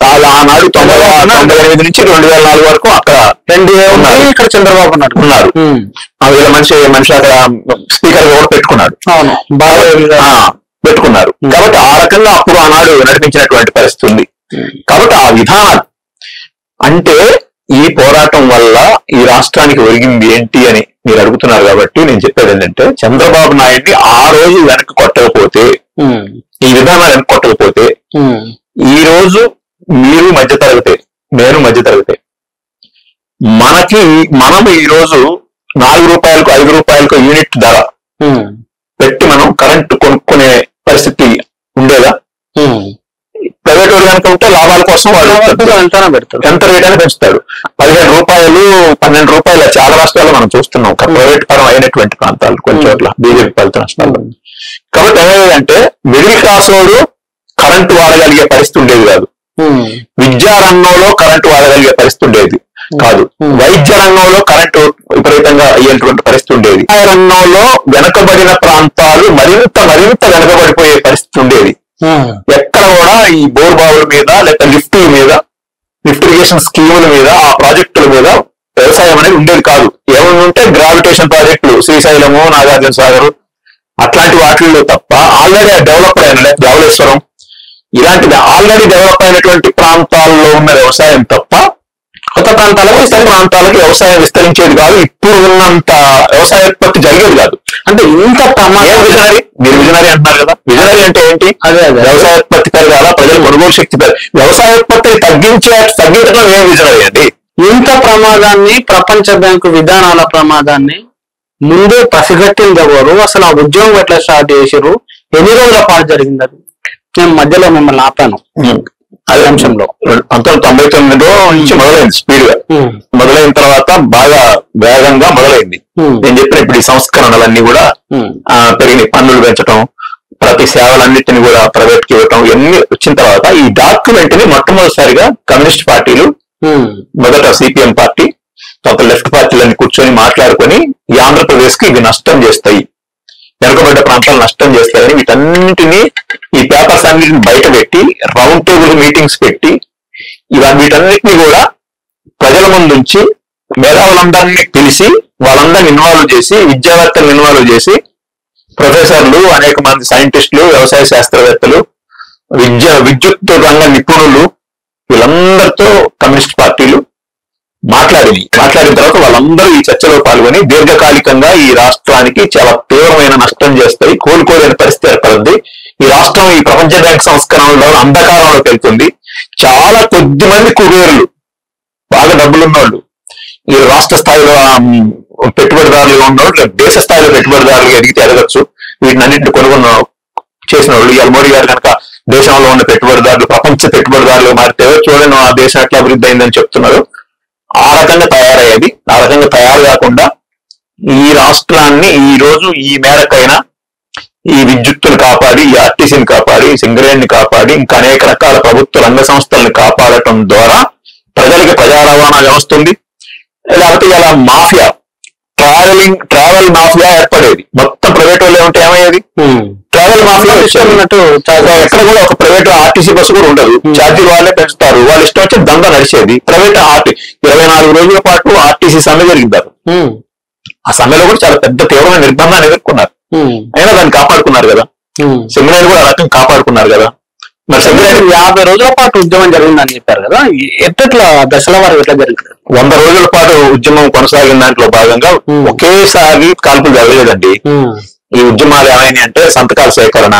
98 నుంచి 2004 వరకు అక్కడ ఎన్డీఏ ఉన్నారు, ఇక్కడ చంద్రబాబు ఉన్నారు. మనిషి అక్కడ స్పీకర్ కూడా పెట్టుకున్నాడు, పెట్టుకున్నారు. కాబట్టి ఆ రకంగా అప్పుడు ఆనాడు నడిపించినటువంటి పరిస్థితి ఉంది. కాబట్టి ఆ విధానాలు అంటే ఈ పోరాటం వల్ల ఈ రాష్ట్రానికి ఒరిగింది ఏంటి అని మీరు అడుగుతున్నారు. కాబట్టి నేను చెప్పేది ఏంటంటే చంద్రబాబు నాయుడిని ఆ రోజు వెనక్కి కొట్టకపోతే, ఈ విధానాలు వెనక్కి కొట్టకపోతే ఈ రోజు మీరు మధ్యతరగతే, నేను మధ్యతరగతే, మనం ఈ రోజు 4 రూపాయలకు 5 రూపాయలకు యూనిట్ ధర పెట్టి మనం కరెంటు కొనుక్కునే పరిస్థితి ఉండేదా? ప్రైవేట్ వాడు కనుక ఉంటే లాభాల కోసం వాడు ఎంత రేట్ అని పెంచుతాడు. 15 రూపాయలు 12 రూపాయలు చాలా రాష్ట్రాల్లో మనం చూస్తున్నాం, ప్రైవేట్ పరం అయినటువంటి ప్రాంతాలు కొన్ని చోట్ల బీజేపీ పాలిత రాష్ట్రాల్లో. కాబట్టి ఏమేదంటే మిడిల్ క్లాస్ వాడు కరెంటు వాడగలిగే పరిస్థితి ఉండేది కాదు, విద్యా రంగంలో కరెంటు వాడగలిగే పరిస్థితి ఉండేది కాదు, వైద్య రంగంలో కరెంటు విపరీతంగా అయ్యేటువంటి పరిస్థితి ఉండేది, ఆ రంగంలో వెనకబడిన ప్రాంతాలు మరింత వెనకబడిపోయే పరిస్థితి ఉండేది. ఎక్కడ కూడా ఈ బోర్ బావుల మీద లేక లిఫ్ట్ ఇరిగేషన్ స్కీముల మీద, ఆ ప్రాజెక్టుల మీద వ్యవసాయం అనేది ఉండేది కాదు. ఏమైనా ఉంటే గ్రావిటేషన్ ప్రాజెక్టులు శ్రీశైలము, నాగార్జున సాగర్ అట్లాంటి వాటిల్లో తప్ప ఆల్రెడీ డెవలప్ అయిన ధవళేశ్వరం ఇలాంటిది ఆల్రెడీ డెవలప్ అయినటువంటి ప్రాంతాల్లో ఉన్న వ్యవసాయం తప్ప కొత్త ప్రాంతాలకు వ్యవసాయం విస్తరించేది కాదు, ఇప్పుడు ఉన్నంత వ్యవసాయోత్పత్తి జరిగేది కాదు. అంటే ఇంత విజనరీ, మీరు విజనరీ అంటున్నారు కదా, విజనరీ అంటే ఏంటి? అదే వ్యవసాయోత్పత్తి పెరగాల, ప్రజల కొనుగోలు శక్తి వ్యవసాయోత్పత్తిని తగ్గించడం ఏం విజనరీ అండి? ఇంత ప్రమాదాన్ని, ప్రపంచ బ్యాంకు విధానాల ప్రమాదాన్ని ముందే పసిగట్టింది ఎవరు? అసలు ఆ ఉద్యోగం ఎట్లా స్టార్ట్ చేసారు? ఎన్ని రోజుల పాటు జరిగింది అది? నేను మధ్యలో మిమ్మల్ని ఆపాను అదే అంశంలో. 1999 నుంచి మొదలైంది, స్పీడ్ గా మొదలైన తర్వాత బాగా వేగంగా మొదలైంది. నేను చెప్పిన ఇప్పుడు ఈ సంస్కరణలన్నీ కూడా పెరిగినాయి. పన్నులు పెంచడం, ప్రతి సేవలన్నింటినీ కూడా ప్రైవేట్ కి ఇవ్వటం, ఇవన్నీ వచ్చిన తర్వాత ఈ డాక్యుమెంట్ ని మొట్టమొదటిసారిగా కమ్యూనిస్ట్ పార్టీలు, మొదట సిపిఎం పార్టీ, తర్వాత లెఫ్ట్ పార్టీలన్నీ కూర్చొని మాట్లాడుకొని ఈ ఆంధ్రప్రదేశ్ కి ఇవి నష్టం చేస్తాయి, వెనుకబడ్డ ప్రాంతాలు నష్టం చేస్తాయని వీటన్నింటినీ, ఈ పేపర్స్ అన్నింటిని బయట పెట్టి రౌండ్ టేబుల్ మీటింగ్స్ పెట్టి వీటన్నిటిని కూడా ప్రజల ముందుంచి మేధావులందరినీ పిలిచి వాళ్ళందరినీ ఇన్వాల్వ్ చేసి, విద్యావేత్తలను ఇన్వాల్వ్ చేసి, ప్రొఫెసర్లు, అనేక మంది సైంటిస్టులు, వ్యవసాయ శాస్త్రవేత్తలు, విద్యుత్ రంగ నిపుణులు, వీళ్ళందరితో కమ్యూనిస్ట్ పార్టీలు మాట్లాడిన తర్వాత వాళ్ళందరూ ఈ చర్చలో పాల్గొని దీర్ఘకాలికంగా ఈ రాష్ట్రానికి చాలా తీవ్రమైన నష్టం చేస్తాయి, కోలుకోలేని పరిస్థితి ఏర్పడుతుంది, ఈ రాష్ట్రం ఈ ప్రపంచ బ్యాంక్ సంస్కరణలో అంధకారంలోకి వెళ్తుంది, చాలా కొద్ది మంది కుబేరులు, బాగా డబ్బులున్నోళ్ళు, ఈ రాష్ట్ర స్థాయిలో పెట్టుబడిదారులుగా ఉన్నోళ్ళు దేశ స్థాయిలో పెట్టుబడిదారులుగా ఎదగచ్చు, వీటిని అన్నింటిని కొనుగోలు చేసిన వాళ్ళు. ఇవాళ మోడీ గారు కనుక దేశంలో ఉన్న పెట్టుబడిదారులు ప్రపంచ పెట్టుబడిదారులు మారితే చూడండి ఆ దేశం ఎట్లా అభివృద్ధి అయిందని చెప్తున్నారు. ఆ రకంగా తయారయ్యేది. ఆ రకంగా తయారు కాకుండా ఈ రాష్ట్రాన్ని ఈ రోజు ఈ మేరకైనా ఈ విద్యుత్తును కాపాడి, ఈ ఆర్టీసీని కాపాడి, సింగరేణిని కాపాడి, ఇంకా అనేక రకాల ప్రభుత్వ రంగ సంస్థలను కాపాడటం ద్వారా ప్రజలకి ప్రజా రవాణా వ్యవస్థ ఉంది. లేకపోతే ఇలా మాఫియా, ట్రావెల్ మాఫియా ఏర్పడేది. మొత్తం ప్రైవేట్ వాళ్ళే ఉంటే ఏమయ్యేది? ట్రావెల్ మాఫియా ఇష్టమైనట్టు ఎక్కడ కూడా ఒక ప్రైవేట్ ఆర్టీసీ బస్సు కూడా ఉండదు, ఛార్జీలు వాళ్ళే పెంచుతారు, వాళ్ళ ఇష్టం వచ్చి దందా నడిచేది. ప్రైవేట్ 24 రోజుల పాటు ఆర్టీసీ సమ్మె జరిగిందారు. ఆ సమ్మెలో కూడా చాలా పెద్ద తీవ్రమైన నిర్బంధాన్ని ఎదుర్కొన్నారు, అయినా దాన్ని కాపాడుకున్నారు కదా. సింగరేణి కూడా ఆ రకంగా కాపాడుకున్నారు కదా. మరి సింగరేణి 50 రోజుల పాటు ఉద్యమం జరిగిందని చెప్పారు కదా, ఎట్లా దశల వారు ఎట్లా జరిగింది? 100 రోజుల పాటు ఉద్యమం కొనసాగిన దాంట్లో భాగంగా ఒకేసారి కాల్పులు జరగలేదండి. ఈ ఉద్యమాలు ఏమైనా అంటే సంతకాల సేకరణ,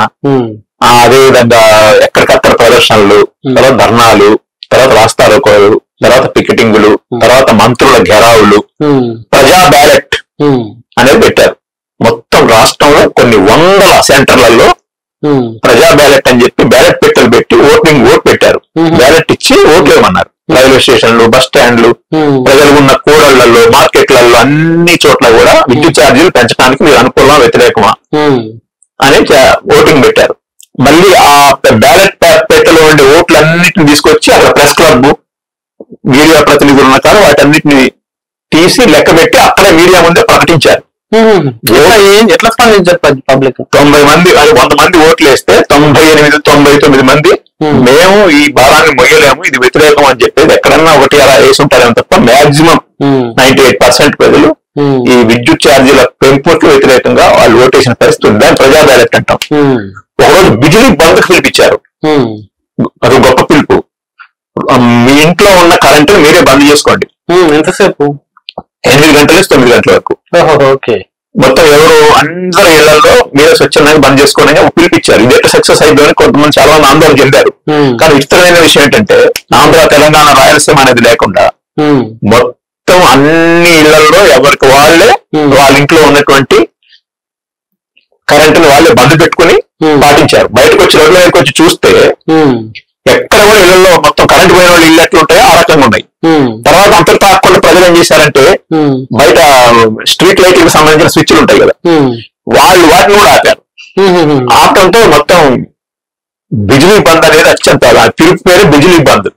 అదేవిధంగా ఎక్కడికక్కడ ప్రదర్శనలు, తర్వాత ధర్నాలు, తర్వాత రాస్తారోకోలు, తర్వాత పికెటింగులు, తర్వాత మంత్రుల ఘెరావులు, ప్రజా బ్యాలెట్ అనేది పెట్టారు. మొత్తం రాష్ట్రంలో కొన్ని 100 సెంటర్లలో ప్రజా బ్యాలెట్ అని చెప్పి బ్యాలెట్ పెట్టెలు పెట్టి ఓట్ పెట్టారు. బ్యాలెట్ ఇచ్చి ఓట్లు వేయమన్నారు. రైల్వే స్టేషన్లు, బస్ స్టాండ్లు, ప్రజలు ఉన్న కూడళ్లలో, మార్కెట్లలో, అన్ని చోట్ల కూడా విద్యుత్ ఛార్జీలు పెంచడానికి మీరు అనుకూలమా వ్యతిరేకమా అని ఓటింగ్ పెట్టారు. మళ్ళీ ఆ బ్యాలెట్ పెట్టెలో ఉండే ఓట్లన్నింటిని తీసుకొచ్చి అక్కడ ప్రెస్ క్లబ్, మీడియా ప్రతినిధులు ఉన్న కాదు వాటన్నిటిని తీసి లెక్క పెట్టి అక్కడే మీడియా ముందే ప్రకటించారు. ఎట్లా స్పందించారు పబ్లిక్? 90 మంది, 100 మంది ఓట్లు వేస్తే 98, 99 మంది మేము ఈ భారాన్ని మొయ్యలేము, ఇది వ్యతిరేకం అని చెప్పేది ఎక్కడన్నా ఒకటి అలా వేసి ఉంటారేమో తప్ప మాక్సిమం 98% ప్రజలు ఈ విద్యుత్ ఛార్జీల పెంపుకు వ్యతిరేకంగా వాళ్ళు ఓటేసిన పరిస్థితి ఉంది. దాన్ని ప్రజా బ్యాలెట్ అంటాం. ఒకరోజు బిజిలీ బంద్కు పిలిపించారు, అది గొప్ప పిలుపు. మీ ఇంట్లో ఉన్న కరెంటుని మీరే బంద్ చేసుకోండి. ఎంతసేపు? 8 గంటల నుంచి 9 గంటల వరకు. మొత్తం ఎవరు అందరూ ఇళ్లలో మీరే స్వచ్ఛందంగా బంద్ చేసుకోండి అని పిలిపించారు. ఇది ఎట్లా సక్సెస్ అయిందని కొంతమంది చాలా మంది ఆందోళన చెందారు. కానీ విచిత్రమైన విషయం ఏంటంటే ఆంధ్ర, తెలంగాణ, రాయలసీమ అనేది లేకుండా మొత్తం అన్ని ఇళ్లలో ఎవరికి వాళ్ళే వాళ్ళ ఇంట్లో ఉన్నటువంటి కరెంటుని వాళ్ళే బంద్ పెట్టుకుని పాటించారు. బయటకు వచ్చి రోడ్ల దగ్గరికి వచ్చి చూస్తే ఎక్కడ కూడా ఇళ్లలో మొత్తం కరెంట్ పోయిన వాళ్ళు ఇల్లు ఎట్లా ఉంటాయో ఆ రకంగా ఉన్నాయి. తర్వాత అంతకు తాకుండా ప్రజలు ఏం చేశారంటే బయట స్ట్రీట్ లైట్లకు సంబంధించిన స్విచ్లు ఉంటాయి కదా, వాళ్ళు వాటిని కూడా ఆపారు. ఆపడంతో మొత్తం బిజిలీ బంద్ అనేది అత్యంత పిలుపు పేరు బిజిలీ బంద్.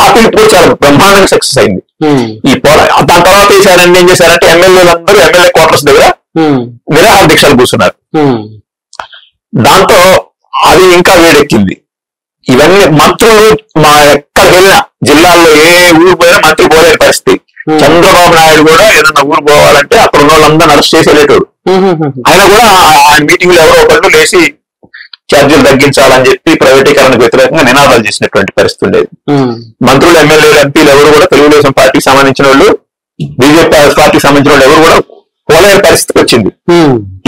ఆ పిలుపు కూడా చాలా బ్రహ్మాండంగా సక్సెస్ అయింది. ఈ దాని తర్వాత ఏం చేశారంటే ఎమ్మెల్యేలందరూ ఎమ్మెల్యే క్వార్టర్స్ దగ్గర నిరాహార దీక్షలు కూర్చున్నారు. దాంతో అది ఇంకా వేడెక్కింది. ఇవన్నీ మంత్రులు మా ఎక్కడ వెళ్ళినా జిల్లాల్లో ఏ ఊరు పోయినా మంత్రి పోలేని పరిస్థితి. చంద్రబాబు నాయుడు కూడా ఏదన్నా ఊరు పోవాలంటే అక్కడ ఉన్న వాళ్ళందరూ అరెస్ట్ చేసి వెళ్ళేటోడు. ఆయన కూడా ఆ మీటింగ్ లో ఎవరో ఒకళ్ళు లేచి ఛార్జీలు తగ్గించాలని చెప్పి ప్రైవేటీకరణకు వ్యతిరేకంగా నినాదాలు చేసినటువంటి పరిస్థితి ఉండేది. మంత్రులు, ఎమ్మెల్యేలు, ఎంపీలు ఎవరు కూడా తెలుగుదేశం పార్టీకి సంబంధించిన వాళ్ళు, బీజేపీ పార్టీకి సంబంధించిన వాళ్ళు ఎవరు కూడా పోలేని పరిస్థితికి వచ్చింది.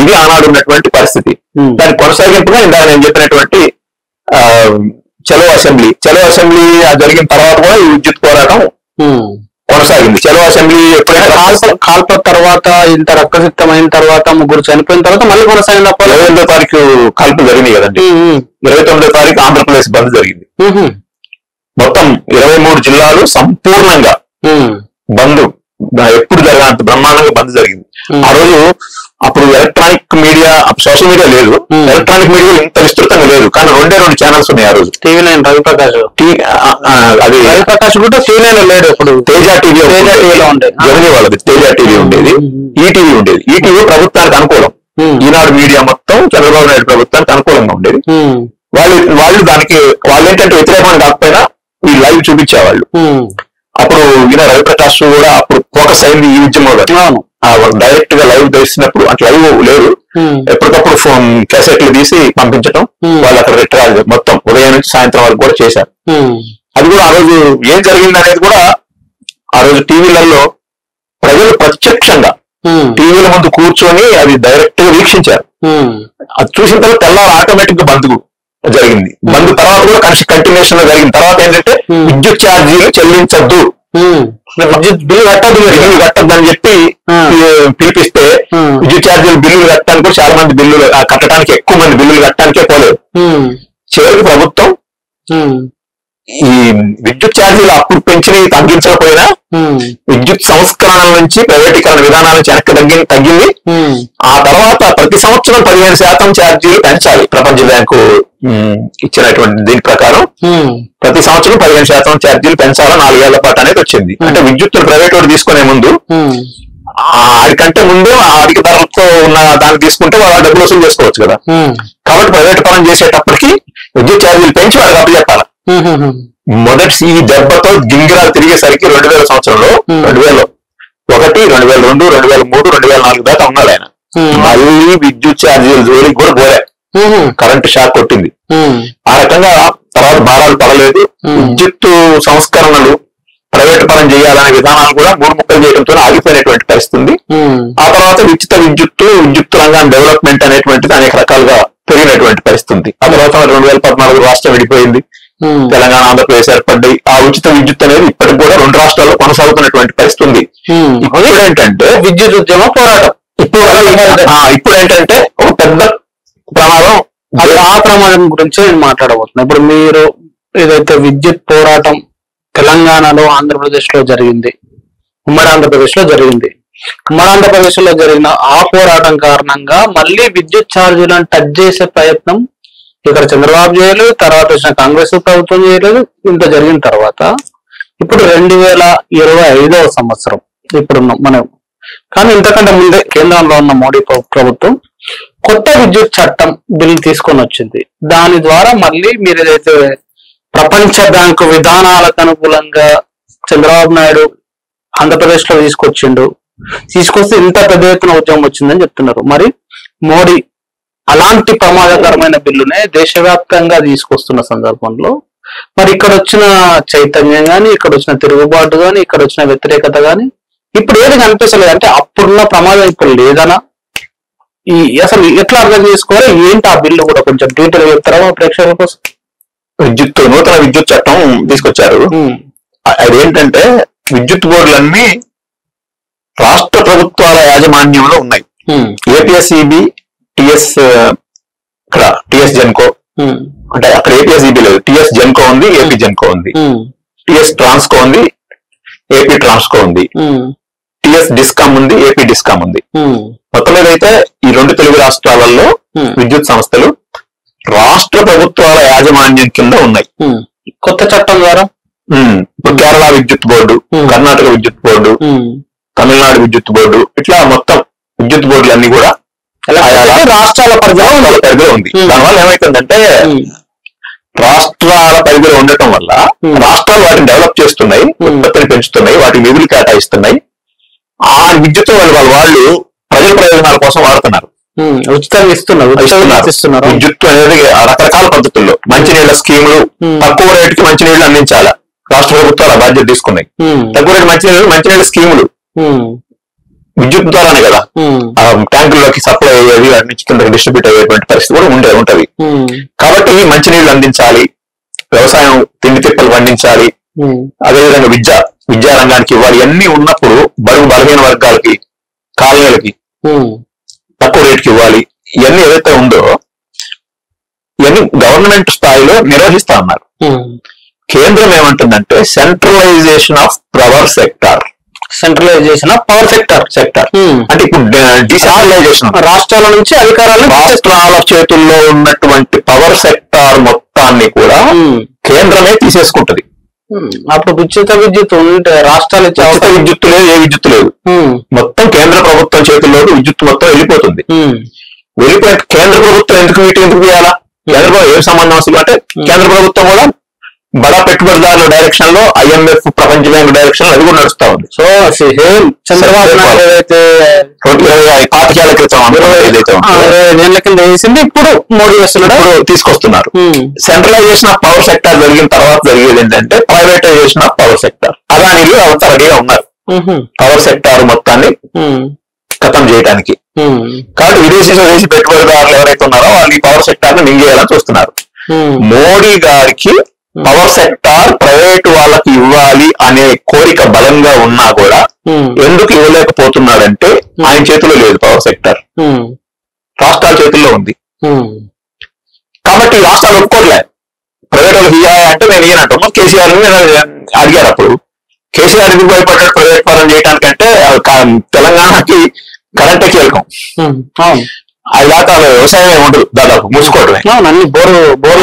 ఇది ఆనాడు ఉన్నటువంటి పరిస్థితి. దాని కొనసాగింపుగా ఇందాక నేను చెప్పినటువంటి చలో అసెంబ్లీ జరిగిన తర్వాత కూడా ఈ విద్యుత్ పోరాటం కొనసాగింది. చలో అసెంబ్లీ కాల్ప తర్వాత ఇంత రక్తసిక్తమైన తర్వాత ముగ్గురు చనిపోయిన తర్వాత మళ్ళీ కొనసాగింది. 28వ తారీఖు కాల్పులు జరిగినాయి కదండి. 29వ తారీఖు ఆంధ్రప్రదేశ్ బంద్ జరిగింది. మొత్తం 23 జిల్లాలు సంపూర్ణంగా బంద్, ఎప్పుడు జరగనంత బ్రహ్మాండంగా బంద్ జరిగింది. ఆ రోజు అప్పుడు ఎలక్ట్రానిక్ మీడియా, సోషల్ మీడియా లేదు, ఎలక్ట్రానిక్ మీడియా ఇంత విస్తృతంగా లేదు, కానీ 2 ఛానల్స్ ఉన్నాయి ఆ రోజు. TV9 రవిప్రకాష్, అది రవిప్రకాష్ కూడా TV9 లేడు. ఇప్పుడు తేజ టీవీలో ఉండేది, జగనీ వాళ్ళది తేజ టీవీ ఉండేది, ఈటీవీ ఉండేది. ఈటీవీ ప్రభుత్వానికి అనుకూలం, ఈనాడు మీడియా మొత్తం చంద్రబాబు నాయుడు ప్రభుత్వానికి అనుకూలంగా ఉండేది. వాళ్ళు దానికి ఏంటంటే వ్యతిరేకం కాకపోయినా ఈ లైవ్ చూపించేవాళ్ళు. అప్పుడు రవిప్రకాష్ కూడా అప్పుడు ఫోకస్ అయింది ఈ ఉద్యమంలో. డైరెక్ట్ గా లైవ్ తెచ్చినప్పుడు అట్లా లైవ్ లేదు, ఎప్పటికప్పుడు ఫోన్ క్యాసెట్లు తీసి పంపించడం, వాళ్ళు అక్కడ రిట్రాల్ మొత్తం ఉదయం నుంచి సాయంత్రం వరకు కూడా చేశారు. అది కూడా ఆ రోజు ఏం జరిగింది అనేది కూడా ఆ రోజు టీవీలలో ప్రజలు ప్రత్యక్షంగా టీవీల ముందు కూర్చొని అది డైరెక్ట్ గా వీక్షించారు. అది చూసిన తర్వాత తెల్లారు ఆటోమేటిక్ గా బంద్ జరిగింది. బంద్ తర్వాత కూడా కంటిన్యూషన్ లో జరిగిన తర్వాత ఏంటంటే విద్యుత్ ఛార్జీలు చెల్లించద్దు, విద్యుత్ బిల్లు కట్టద్దని చెప్పి పిలిపిస్తే విద్యుత్ ఛార్జీలు బిల్లులు కట్టడానికి కూడా చాలా మంది బిల్లులు కట్టడానికి, ఎక్కువ మంది బిల్లులు కట్టడానికే పోలేదు. చివరికి ప్రభుత్వం ఈ విద్యుత్ ఛార్జీలు అప్పుడు పెంచినవి తగ్గించకపోయినా విద్యుత్ సంస్కరణల నుంచి ప్రైవేటీకరణ విధానాల నుంచి వెనక్కి తగ్గింది. ఆ తర్వాత ప్రతి సంవత్సరం 15% ఛార్జీలు పెంచాలి. ప్రపంచ బ్యాంకు ఇచ్చినటువంటి దీని ప్రకారం ప్రతి సంవత్సరం 15% ఛార్జీలు పెంచాలని 4 ఏళ్ల పాటు అనేది వచ్చింది. అంటే విద్యుత్తును ప్రైవేట్ వాడు తీసుకునే ముందు ఆడికంటే ముందు అధిక ధరలతో ఉన్న దాన్ని తీసుకుంటే వాళ్ళు డబ్బులు వసూలు చేసుకోవచ్చు కదా. కాబట్టి ప్రైవేట్ పరం చేసేటప్పటికి విద్యుత్ ఛార్జీలు పెంచి వాళ్ళకి అప్పచెప్పాలి. మొదటి ఈ దెబ్బతో గింగిరాలు తిరిగేసరికి 2000 సంవత్సరంలో 2001, 2002, 2003, 2004 దాకా ఉన్నాడు ఆయన. మళ్ళీ విద్యుత్ ఛార్జీలు జోలికి కూడా పోలే, కరెంటు షాక్ కొట్టింది. ఆ రకంగా తర్వాత భారాలు పడలేదు. విద్యుత్ సంస్కరణలు ప్రైవేట్ పరం చేయాలనే విధానాలు కూడా 3 ముక్కలు చేయడంతో ఆగిపోయినటువంటి పరిస్థితి ఉంది. ఆ తర్వాత విద్యుత్ రంగాన్ని డెవలప్మెంట్ అనేటువంటిది అనేక రకాలుగా పెరిగినటువంటి పరిస్థితి ఉంది. ఆ తర్వాత 2014 రాష్ట్రం విడిపోయింది, తెలంగాణ, ఆంధ్రప్రదేశ్ ఏర్పడ్డాయి. ఆ ఉచిత విద్యుత్ అనేది ఇప్పటికి కూడా 2 రాష్ట్రాల్లో కొనసాగుతున్నటువంటి పరిస్థితి ఉంది. ఇప్పుడు ఏంటంటే విద్యుత్ ఉద్యమ పోరాటం ఇప్పుడు ఏంటంటే ఒక పెద్ద ప్రమాదం. ఆ ప్రమాదం గురించి నేను మాట్లాడబోతున్నా. ఇప్పుడు మీరు ఏదైతే విద్యుత్ పోరాటం తెలంగాణలో, ఆంధ్రప్రదేశ్ లో జరిగింది, ఉమ్మడి ఆంధ్రప్రదేశ్ లో జరిగింది. ఉమ్మడి ఆంధ్రప్రదేశ్ లో జరిగిన ఆ పోరాటం కారణంగా మళ్ళీ విద్యుత్ ఛార్జీలను టచ్ చేసే ప్రయత్నం ఇక్కడ చంద్రబాబు చేయలేదు, తర్వాత వచ్చిన కాంగ్రెస్ ప్రభుత్వం చేయలేదు. ఇంత జరిగిన తర్వాత ఇప్పుడు 2025వ సంవత్సరం ఇప్పుడు మనం, కానీ ఇంతకంటే ముందే కేంద్రంలో ఉన్న మోడీ ప్రభుత్వం కొత్త విద్యుత్ చట్టం బిల్ తీసుకొని వచ్చింది. దాని ద్వారా మళ్ళీ మీరు ఏదైతే ప్రపంచ బ్యాంకు విధానాలకు అనుకూలంగా చంద్రబాబు నాయుడు ఆంధ్రప్రదేశ్ లో తీసుకొస్తే ఇంత పెద్ద ఎత్తున ఉద్యమం వచ్చిందని చెప్తున్నారు. మరి మోడీ అలాంటి ప్రమాదకరమైన బిల్లునే దేశవ్యాప్తంగా తీసుకొస్తున్న సందర్భంలో మరి ఇక్కడ వచ్చిన చైతన్యం గాని, ఇక్కడ వచ్చిన తిరుగుబాటు గాని, ఇక్కడ వచ్చిన వ్యతిరేకత గాని ఇప్పుడు ఏది కనిపిస్తలేదు. అంటే అప్పుడున్న ప్రమాదం ఇప్పుడు లేదనా? అసలు ఎట్లా అర్థం చేసుకోవాలి, ఏంటి ఆ బిల్లు కూడా కొంచెం డీటెయిల్ చెప్తారా మా ప్రేక్షకుల కోసం? నూతన విద్యుత్ చట్టం తీసుకొచ్చారు. అదేంటంటే విద్యుత్ బోర్డులన్నీ రాష్ట్ర ప్రభుత్వాల యాజమాన్యంలో ఉన్నాయి. ఏపీఎస్ఈబి, టిఎస్ జెన్కో, అంటే అక్కడ ఏపీఎస్ఈబి లేదు, టిఎస్ జెన్కో ఉంది, ఏపీ జెన్కో ఉంది, టిఎస్ ట్రాన్స్కో ఉంది, ఏపీ ట్రాన్స్కో ఉంది, టిఎస్ డిస్కామ్ ఉంది, ఏపీ డిస్కామ్ ఉంది. మొత్తం మీద అయితే ఈ 2 తెలుగు రాష్ట్రాలలో విద్యుత్ సంస్థలు రాష్ట్ర ప్రభుత్వాల యాజమాన్యం కింద ఉన్నాయి. కొత్త చట్టం ద్వారా ఇప్పుడు కేరళ విద్యుత్ బోర్డు, కర్ణాటక విద్యుత్ బోర్డు, తమిళనాడు విద్యుత్ బోర్డు, ఇట్లా మొత్తం విద్యుత్ బోర్డులన్నీ కూడా రాష్ట్రాల పరిధిలో ఉంది. దానివల్ల ఏమైతుందంటే రాష్ట్రాల పరిధిలో ఉండటం వల్ల రాష్ట్రాలు వాటిని డెవలప్ చేస్తున్నాయి, ఉత్పత్తిని పెంచుతున్నాయి, వాటికి నిధులు కేటాయిస్తున్నాయి. ఆ విద్యుత్ వాళ్ళు ప్రజల ప్రయోజనాల కోసం వాడుతున్నారు. ఉచితంగా ఇస్తున్నారు. విద్యుత్ అనేది రకరకాల పద్ధతుల్లో మంచినీళ్ల స్కీములు, తక్కువ రేటుకి మంచినీళ్లు అందించాలా రాష్ట్ర ప్రభుత్వాలు ఆ బాధ్యత తీసుకున్నాయి. తక్కువ రేటు మంచినీళ్ల స్కీములు విద్యుత్ ద్వారానే కదా ట్యాంకుల్లోకి సప్లై అయ్యేది, వాటి నుంచి కిందకి డిస్ట్రిబ్యూట్ అయ్యేటువంటి పరిస్థితి కూడా ఉంటది. కాబట్టి మంచినీళ్లు అందించాలి, వ్యవసాయం తిండి తిప్పలు పండించాలి, అదేవిధంగా విద్యా రంగానికి ఇవ్వాలి. ఇవన్నీ ఉన్నప్పుడు బడుగు బలహీన వర్గాలకి, కాలనీలకి తక్కువ రేటుకి ఇవ్వాలి. ఇవన్నీ ఏదైతే ఉందో ఇవన్నీ గవర్నమెంట్ స్థాయిలో నిర్వహిస్తా ఉన్నారు. కేంద్రం ఏమంటుందంటే సెంట్రలైజేషన్ ఆఫ్ పవర్ సెక్టార్ అంటే ఇప్పుడు డిసెంట్రలైజేషన్, రాష్ట్రాల నుంచి అధికారాలు రాష్ట్రాల చేతుల్లో ఉన్నటువంటి పవర్ సెక్టార్ మొత్తాన్ని కూడా కేంద్రమే తీసేసుకుంటది. అప్పుడు ఉచిత విద్యుత్ ఉంటే రాష్ట్రాలు ఉచిత విద్యుత్ లేదు, ఏ విద్యుత్ లేదు, మొత్తం కేంద్ర ప్రభుత్వం చేతుల్లో విద్యుత్ మొత్తం వెళ్ళిపోతుంది. వెళ్ళిపోయి కేంద్ర ప్రభుత్వం ఎందుకు చేయాలా? కేంద్ర ఏం సంబంధం అసలు అంటే కేంద్ర ప్రభుత్వం కూడా బడా పెట్టుబడిదారుల డైరెక్షన్ లో, IMF, ప్రపంచ బ్యాంక్ డైరెక్షన్ లో అది కూడా నడుస్తా ఉంది. సో చంద్రబాబు నాయుడు ఏదైతే 25 ఏళ్ల క్రితం 25 ఏళ్ల కింద వేసింది ఇప్పుడు మోడీ చేస్తున్నాడు, తీసుకొస్తున్నారు. సెంట్రలైజేషన్ ఆఫ్ పవర్ సెక్టర్ జరిగిన తర్వాత జరిగేది ఏంటంటే ప్రైవేటైజేషన్ ఆఫ్ పవర్ సెక్టర్. అదానీలు అంతా రెడీగా ఉన్నారు పవర్ సెక్టార్ మొత్తాన్ని ఖతం చేయడానికి. కాబట్టి విదేశీ పెట్టుబడిదారులు ఎవరైతే ఉన్నారో వాళ్ళు ఈ పవర్ సెక్టార్ ని మింగేయాలని చూస్తున్నారు. మోడీ గారికి పవర్ సెక్టార్ ప్రైవేటు వాళ్ళకి ఇవ్వాలి అనే కోరిక బలంగా ఉన్నా కూడా ఎందుకు ఇవ్వలేకపోతున్నాడంటే ఆయన చేతిలో లేదు పవర్ సెక్టార్, రాష్ట్రాల చేతుల్లో ఉంది. కాబట్టి రాష్ట్రాలు ఒప్పుకోవట్లే ప్రైవేట్ వాళ్ళకి ఇవ్వాలి అంటే నేను ఇయ్యనంటున్నా. కేసీఆర్ అడిగారు, అప్పుడు కేసీఆర్ ఎందుకు భయపడ్డాడు ప్రైవేట్ పరం చేయడానికంటే తెలంగాణకి కరెంటే కీలకం, అది దాకా వ్యవసాయం ఉండదు, దాదాపు మూసుకోవడమే.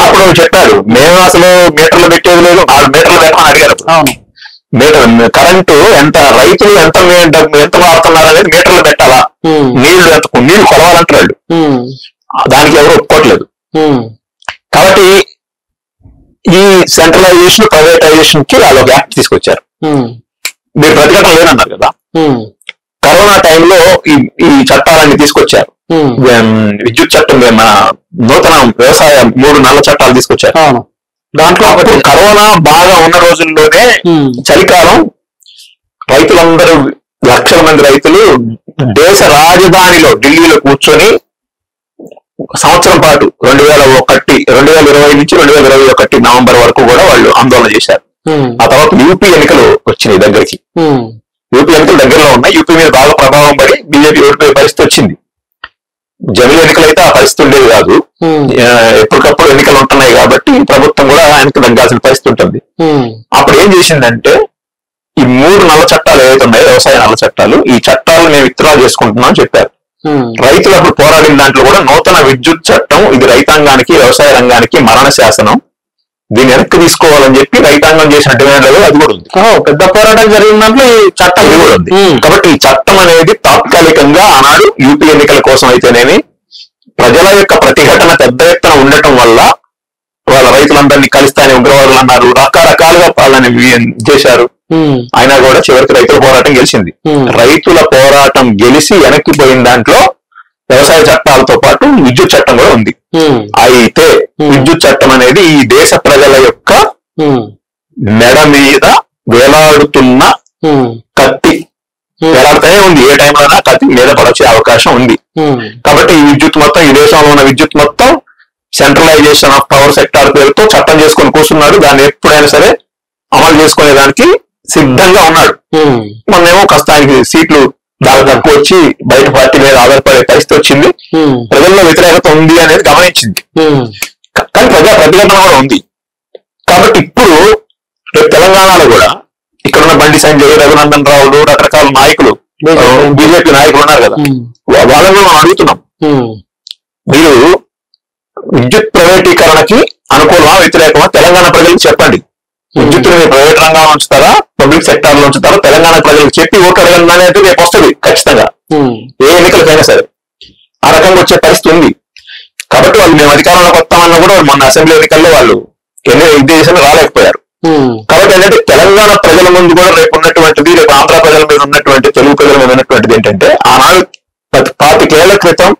అప్పుడు చెప్పారు మేము అసలు మీటర్లు పెట్టేది లేదు, 4 మీటర్లు పెట్టమని అడిగారు. మీటర్ కరెంటు ఎంత రైతులు ఎంత వాడుతున్నారు అనేది మీటర్లు పెట్టాలా, నీళ్లు కొలవాలంటున్నాడు, దానికి ఎవరు ఒప్పుకోవట్లేదు. కాబట్టి ఈ సెంట్రలైజేషన్ ప్రైవేటైజేషన్ కి వాళ్ళు ఒక యాక్ట్ తీసుకొచ్చారు. మీరు ప్రతిఘటన లేదన్నారు కదా, కరోనా టైంలో ఈ చట్టాలన్నీ తీసుకొచ్చారు. విద్యుత్ చట్టం, మన నూతన వ్యవసాయ 3 నల్ల చట్టాలు తీసుకొచ్చారు. దాంట్లో కరోనా బాగా ఉన్న రోజుల్లోనే చలికాలం రైతులందరూ లక్షల మంది రైతులు దేశ రాజధానిలో ఢిల్లీలో కూర్చొని సంవత్సరం పాటు 2020 నుంచి 2021 నవంబర్ వరకు కూడా వాళ్ళు ఆందోళన చేశారు. ఆ తర్వాత యూపీ ఎన్నికలు వచ్చినాయి దగ్గరికి. యూపీ ఎన్నికలు దగ్గరలో ఉన్నాయి. యూపీ మీద బాగా ప్రభావం పడి బీజేపీ ఓడిపోయే పరిస్థితి వచ్చింది. జమిలీ ఎన్నికలు అయితే ఆ పరిస్థితి ఉండేది కాదు, ఎప్పటికప్పుడు ఎన్నికలు ఉంటున్నాయి కాబట్టి ప్రభుత్వం కూడా ఆయనకు తగ్గాల్సిన పరిస్థితి ఉంటుంది. అప్పుడు ఏం చేసిందంటే ఈ 3 నల్ల చట్టాలు ఏవైతే ఉన్నాయో వ్యవసాయ నల్ల చట్టాలు, ఈ చట్టాలు మేము విత్డ్రా చేసుకుంటున్నాం అని చెప్పారు. రైతులు అప్పుడు పోరాడిన దాంట్లో కూడా నూతన విద్యుత్ చట్టం, ఇది రైతాంగానికి వ్యవసాయ రంగానికి మరణ శాసనం, దీన్ని వెనక్కి తీసుకోవాలని చెప్పి రైతాంగం చేసిన డిమాండ్లలో అది కూడా ఉంది. పెద్ద పోరాటం జరిగిన దాంట్లో ఈ చట్టం ఇది కూడా ఉంది. కాబట్టి ఈ చట్టం అనేది తాత్కాలికంగా ఆనాడు యూపీ ఎన్నికల కోసం అయితేనేమి ప్రజల యొక్క ప్రతిఘటన పెద్ద ఎత్తున ఉండటం వల్ల వాళ్ళ రైతులందరినీ కలిస్తానే ఉగ్రవాదులు అన్నారు, రకరకాలుగా వాళ్ళని చేశారు. అయినా కూడా చివరికి రైతుల పోరాటం గెలిచింది. రైతుల పోరాటం గెలిచి వెనక్కి పోయిన దాంట్లో వ్యవసాయ చట్టాలతో పాటు విద్యుత్ చట్టం కూడా ఉంది. అయితే విద్యుత్ చట్టం అనేది ఈ దేశ ప్రజల యొక్క మెడ మీద వేలాడుతున్న కత్తి, వేలాడుతూనే ఉంది. ఏ టైంలోనా కత్తి మీద పడొచ్చే అవకాశం ఉంది. కాబట్టి ఈ విద్యుత్ మొత్తం, ఈ దేశంలో ఉన్న విద్యుత్ మొత్తం సెంట్రలైజేషన్ ఆఫ్ పవర్ సెక్టార్ పేరుతో చట్టం చేసుకొని కూర్చున్నాడు. దాన్ని ఎప్పుడైనా సరే అమలు చేసుకునే దానికి సిద్ధంగా ఉన్నాడు. మొన్నేమో కాస్త ఆయనకి సీట్లు బాగా తక్కువ వచ్చి బయట పార్టీ మీద ఆధారపడే పరిస్థితి వచ్చింది. ప్రజల్లో వ్యతిరేకత ఉంది అనేది గమనించింది. కానీ ప్రజా ప్రతిఘటన కూడా ఉంది. కాబట్టి ఇప్పుడు రేపు తెలంగాణలో కూడా ఇక్కడున్న బండి సంజయ్, రఘునందన్ రావులు, రకరకాల నాయకులు, బీజేపీ నాయకులు ఉన్నారు కదా, వాళ్ళని మనం అడుగుతున్నాం, మీరు విద్యుత్ ప్రైవేటీకరణకి అనుకూలమా వ్యతిరేకమా తెలంగాణ ప్రజలకు చెప్పండి. విద్యుత్తుని మీరు ప్రైవేట్ రంగంలో ఉంచుతారా, పబ్లిక్ సెక్టార్ లో ఉంచుతారా, తెలంగాణ ప్రజలకు చెప్పి ఓటు అడగండి అనేది రేపు వస్తుంది ఖచ్చితంగా, ఏ ఎన్నికలకైనా సరే ఆ రకంగా వచ్చే పరిస్థితి ఉంది. కాబట్టి వాళ్ళు మేము అధికారంలోకి వస్తామన్నా కూడా మొన్న అసెంబ్లీ ఎన్నికల్లో వాళ్ళు దేశంలో రాలేకపోయారు. కాబట్టి ఏంటంటే తెలంగాణ ప్రజల ముందు కూడా రేపు ఉన్నటువంటిది, రేపు ఆంధ్ర ప్రజల మీద ఉన్నటువంటి, తెలుగు ప్రజల మీద ఉన్నటువంటిది ఏంటంటే ఆనాడు 25 ఏళ్ల క్రితం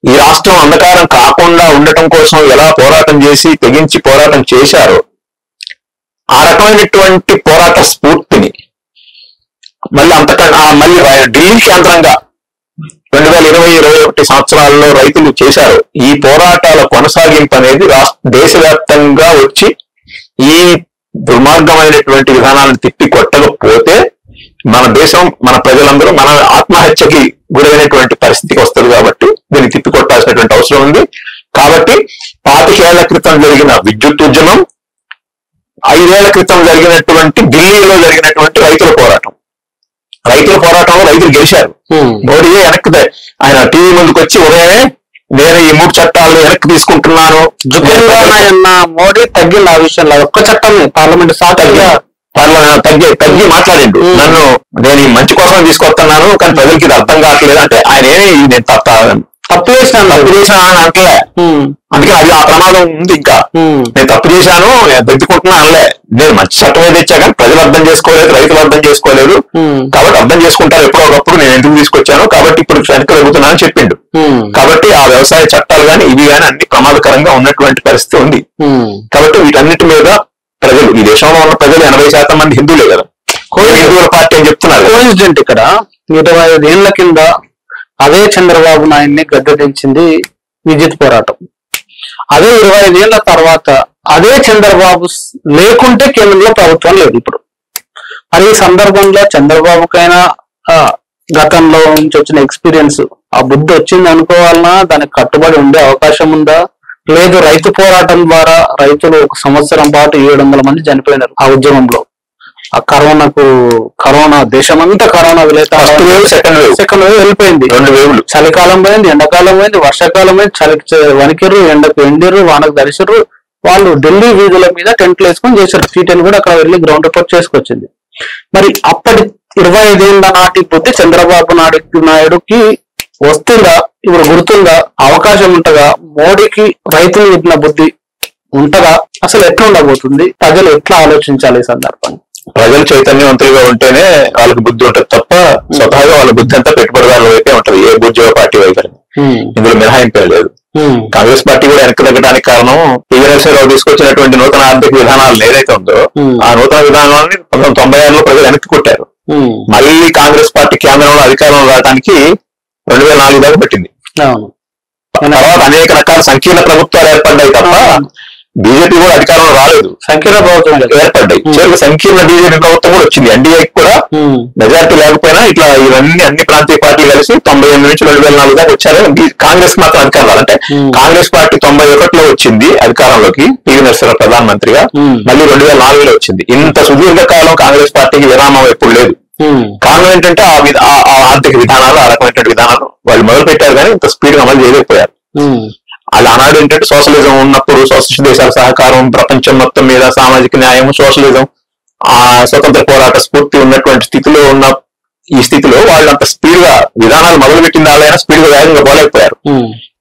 ఈ రాష్ట్రం అంధకారం కాకుండా ఉండటం కోసం ఎలా పోరాటం చేసి తెగించి పోరాటం చేశారో ఆ రకమైనటువంటి పోరాట స్ఫూర్తిని మళ్ళీ మళ్ళీ ఢిల్లీ కేంద్రంగా 2020-21 సంవత్సరాల్లో రైతులు చేశారు. ఈ పోరాటాల కొనసాగింపు అనేది దేశవ్యాప్తంగా వచ్చి ఈ దుర్మార్గమైనటువంటి విధానాలను తిప్పి కొట్టకపోతే మన దేశం, మన ప్రజలందరూ మన ఆత్మహత్యకి గురైనటువంటి పరిస్థితికి వస్తుంది. కాబట్టి దీన్ని తిప్పి కొట్టాల్సినటువంటి అవసరం ఉంది. కాబట్టి 25 ఏళ్ల క్రితం జరిగిన విద్యుత్ ఉద్యమం, 5 ఏళ్ల క్రితం జరిగినటువంటి ఢిల్లీలో జరిగినటువంటి రైతుల పోరాటంలో రైతులు గెలిచారు. మోడీ వెనక్కి ఆయన టీవీ ముందుకు వచ్చి ఉదయమే నేను ఈ 3 చట్టాలు వెనక్కి తీసుకుంటున్నాను. మోడీ తగ్గింది ఆ విషయంలో. ఒక్క చట్టమే పార్లమెంట్ తగ్గి మాట్లాడిండు. నేను ఈ మంచి కోసం తీసుకొస్తున్నాను, కానీ ప్రజలకి ఇది అర్థం కావట్లేదు అంటే ఆయన నేను తప్పు చేశాను అంటలే. అందుకే అది ఆ ప్రమాదం ఉంది. ఇంకా నేను తప్పు చేశాను, దిద్దుకుంటున్నా అనలే. నేను మంచి చట్టం ఏది ఇచ్చా కానీ ప్రజలు అర్థం చేసుకోలేదు, రైతులు అర్థం చేసుకోలేదు. కాబట్టి అర్థం చేసుకుంటారు ఎప్పుడో ఒకప్పుడు నేను ఎందుకు తీసుకొచ్చాను, కాబట్టి ఇప్పుడు వెనక్కి వెళ్తున్నాను అని చెప్పిండు. కాబట్టి ఆ వ్యవసాయ చట్టాలు కానీ ఇవి కానీ అన్ని ప్రమాదకరంగా ఉన్నటువంటి పరిస్థితి ఉంది. కాబట్టి వీటన్నిటి మీద ప్రజలు, ఈ దేశంలో ఉన్న ప్రజలు 80% మంది హిందువులే కదా, హిందువుల పార్టీ అని చెప్తున్నారు. కోఇన్సిడెంట్ ఇక్కడ 25 ఏళ్ల కింద అదే చంద్రబాబు నాయుడిని గద్దెదించింది విద్యుత్ పోరాటం. అదే 25 ఏళ్ల తర్వాత అదే చంద్రబాబు లేకుంటే కేంద్రంలో ప్రభుత్వం లేదు ఇప్పుడు. మరి ఈ సందర్భంలో చంద్రబాబుకైనా గతంలో నుంచి వచ్చిన ఎక్స్పీరియన్స్, ఆ బుద్ధి వచ్చింది అనుకోవాలన్నా, దానికి కట్టుబడి ఉండే అవకాశం ఉందా? లేదు రైతు పోరాటం ద్వారా రైతులు 1 సంవత్సరం పాటు 700 మంది చనిపోయినారు ఆ ఉద్యమంలో. ఆ కరోనా దేశమంతా కరోనా సెకండ్ వేవ్ వెళ్ళిపోయింది. 2 వేవులు, చలికాలం పోయింది, ఎండాకాలం పోయింది, వర్షాకాలం పోయింది. చలికి వణికిర్రు, ఎండకు ఎండిర్రు, వానకు దరిసిర్రు. వాళ్ళు ఢిల్లీ వీధుల మీద టెంట్లు వేసుకొని చేశారు. T10 కూడా అక్కడ వెళ్ళి గ్రౌండ్ రిపోర్ట్ చేసుకొచ్చింది. మరి అప్పటి 25 ఏళ్ల నాటి బుద్ధి చంద్రబాబు నాయుడుకి వస్తుందా? ఇప్పుడు గుర్తుందా? అవకాశం ఉంటదా? మోడీకి రైతులు ఇచ్చిన బుద్ధి ఉంటదా? అసలు ఎట్లా ఉండబోతుంది? ప్రజలు ఎట్లా ఆలోచించాలి ఈ సందర్భంగా? ప్రజలు చైతన్యవంతులుగా ఉంటేనే వాళ్ళకి బుద్ధి ఉంటది తప్ప స్వతహాగా వాళ్ళ బుద్ధి అంతా పెట్టుబడిదారుల వైపే ఉంటది. ఏ ఉద్యోగ పార్టీ వైఖరి ఇందులో మినహాయింపే లేదు. కాంగ్రెస్ పార్టీ కూడా వెనక్కి తగ్గడానికి కారణం పివి నరసింహారావు తీసుకొచ్చినటువంటి నూతన ఆర్థిక విధానాలు ఏదైతే ఉందో ఆ నూతన విధానాన్ని 1996లో ప్రజలు వెనక్కి కొట్టారు. మళ్ళీ కాంగ్రెస్ పార్టీ కేంద్రంలో అధికారంలో రావడానికి 2004 దాకా పెట్టింది. తర్వాత అనేక రకాల సంకీర్ణ ప్రభుత్వాలు ఏర్పడ్డాయి తప్ప బీజేపీ కూడా అధికారంలో రాలేదు. సంకీర్ణ ప్రభుత్వం ఏర్పడ్డాయి. చివరికి సంకీర్ణ బీజేపీ ప్రభుత్వం కూడా వచ్చింది. ఎన్డీఏకి కూడా మెజార్టీ లేకపోయినా ఇట్లా ఇవన్నీ అన్ని ప్రాంతీయ పార్టీలు కలిసి 98 నుంచి 2004 దాకా వచ్చారు. కాంగ్రెస్ మాత్రం అధికారం రాలంటే కాంగ్రెస్ పార్టీ 91లో వచ్చింది అధికారంలోకి, పివి నరసింహారావు ప్రధానమంత్రిగా. మళ్ళీ 2004లో వచ్చింది. ఇంత సుదీర్ఘ కాలం కాంగ్రెస్ పార్టీకి విరామం ఎప్పుడు లేదు. కారణం ఏంటంటే ఆ ఆర్థిక విధానాలు, ఆ రకమైనటువంటి విధానాలు వాళ్ళు మొదలు పెట్టారు కానీ ఇంత స్పీడ్ గా అమలు చేయలేకపోయారు. అలా ఆనాడు ఏంటంటే సోషలిజం ఉన్నప్పుడు సోషలిస్ట్ దేశాల సహకారం, ప్రపంచం మొత్తం మీద సామాజిక న్యాయం, సోషలిజం, ఆ స్వతంత్ర పోరాట స్ఫూర్తి ఉన్నటువంటి స్థితిలో ఉన్న ఈ స్థితిలో వాళ్ళు అంత స్పీడ్ గా విధానాలు మొదలు పెట్టిన వాళ్ళైనా స్పీడ్ గా వేగంగా పోలేకపోయారు.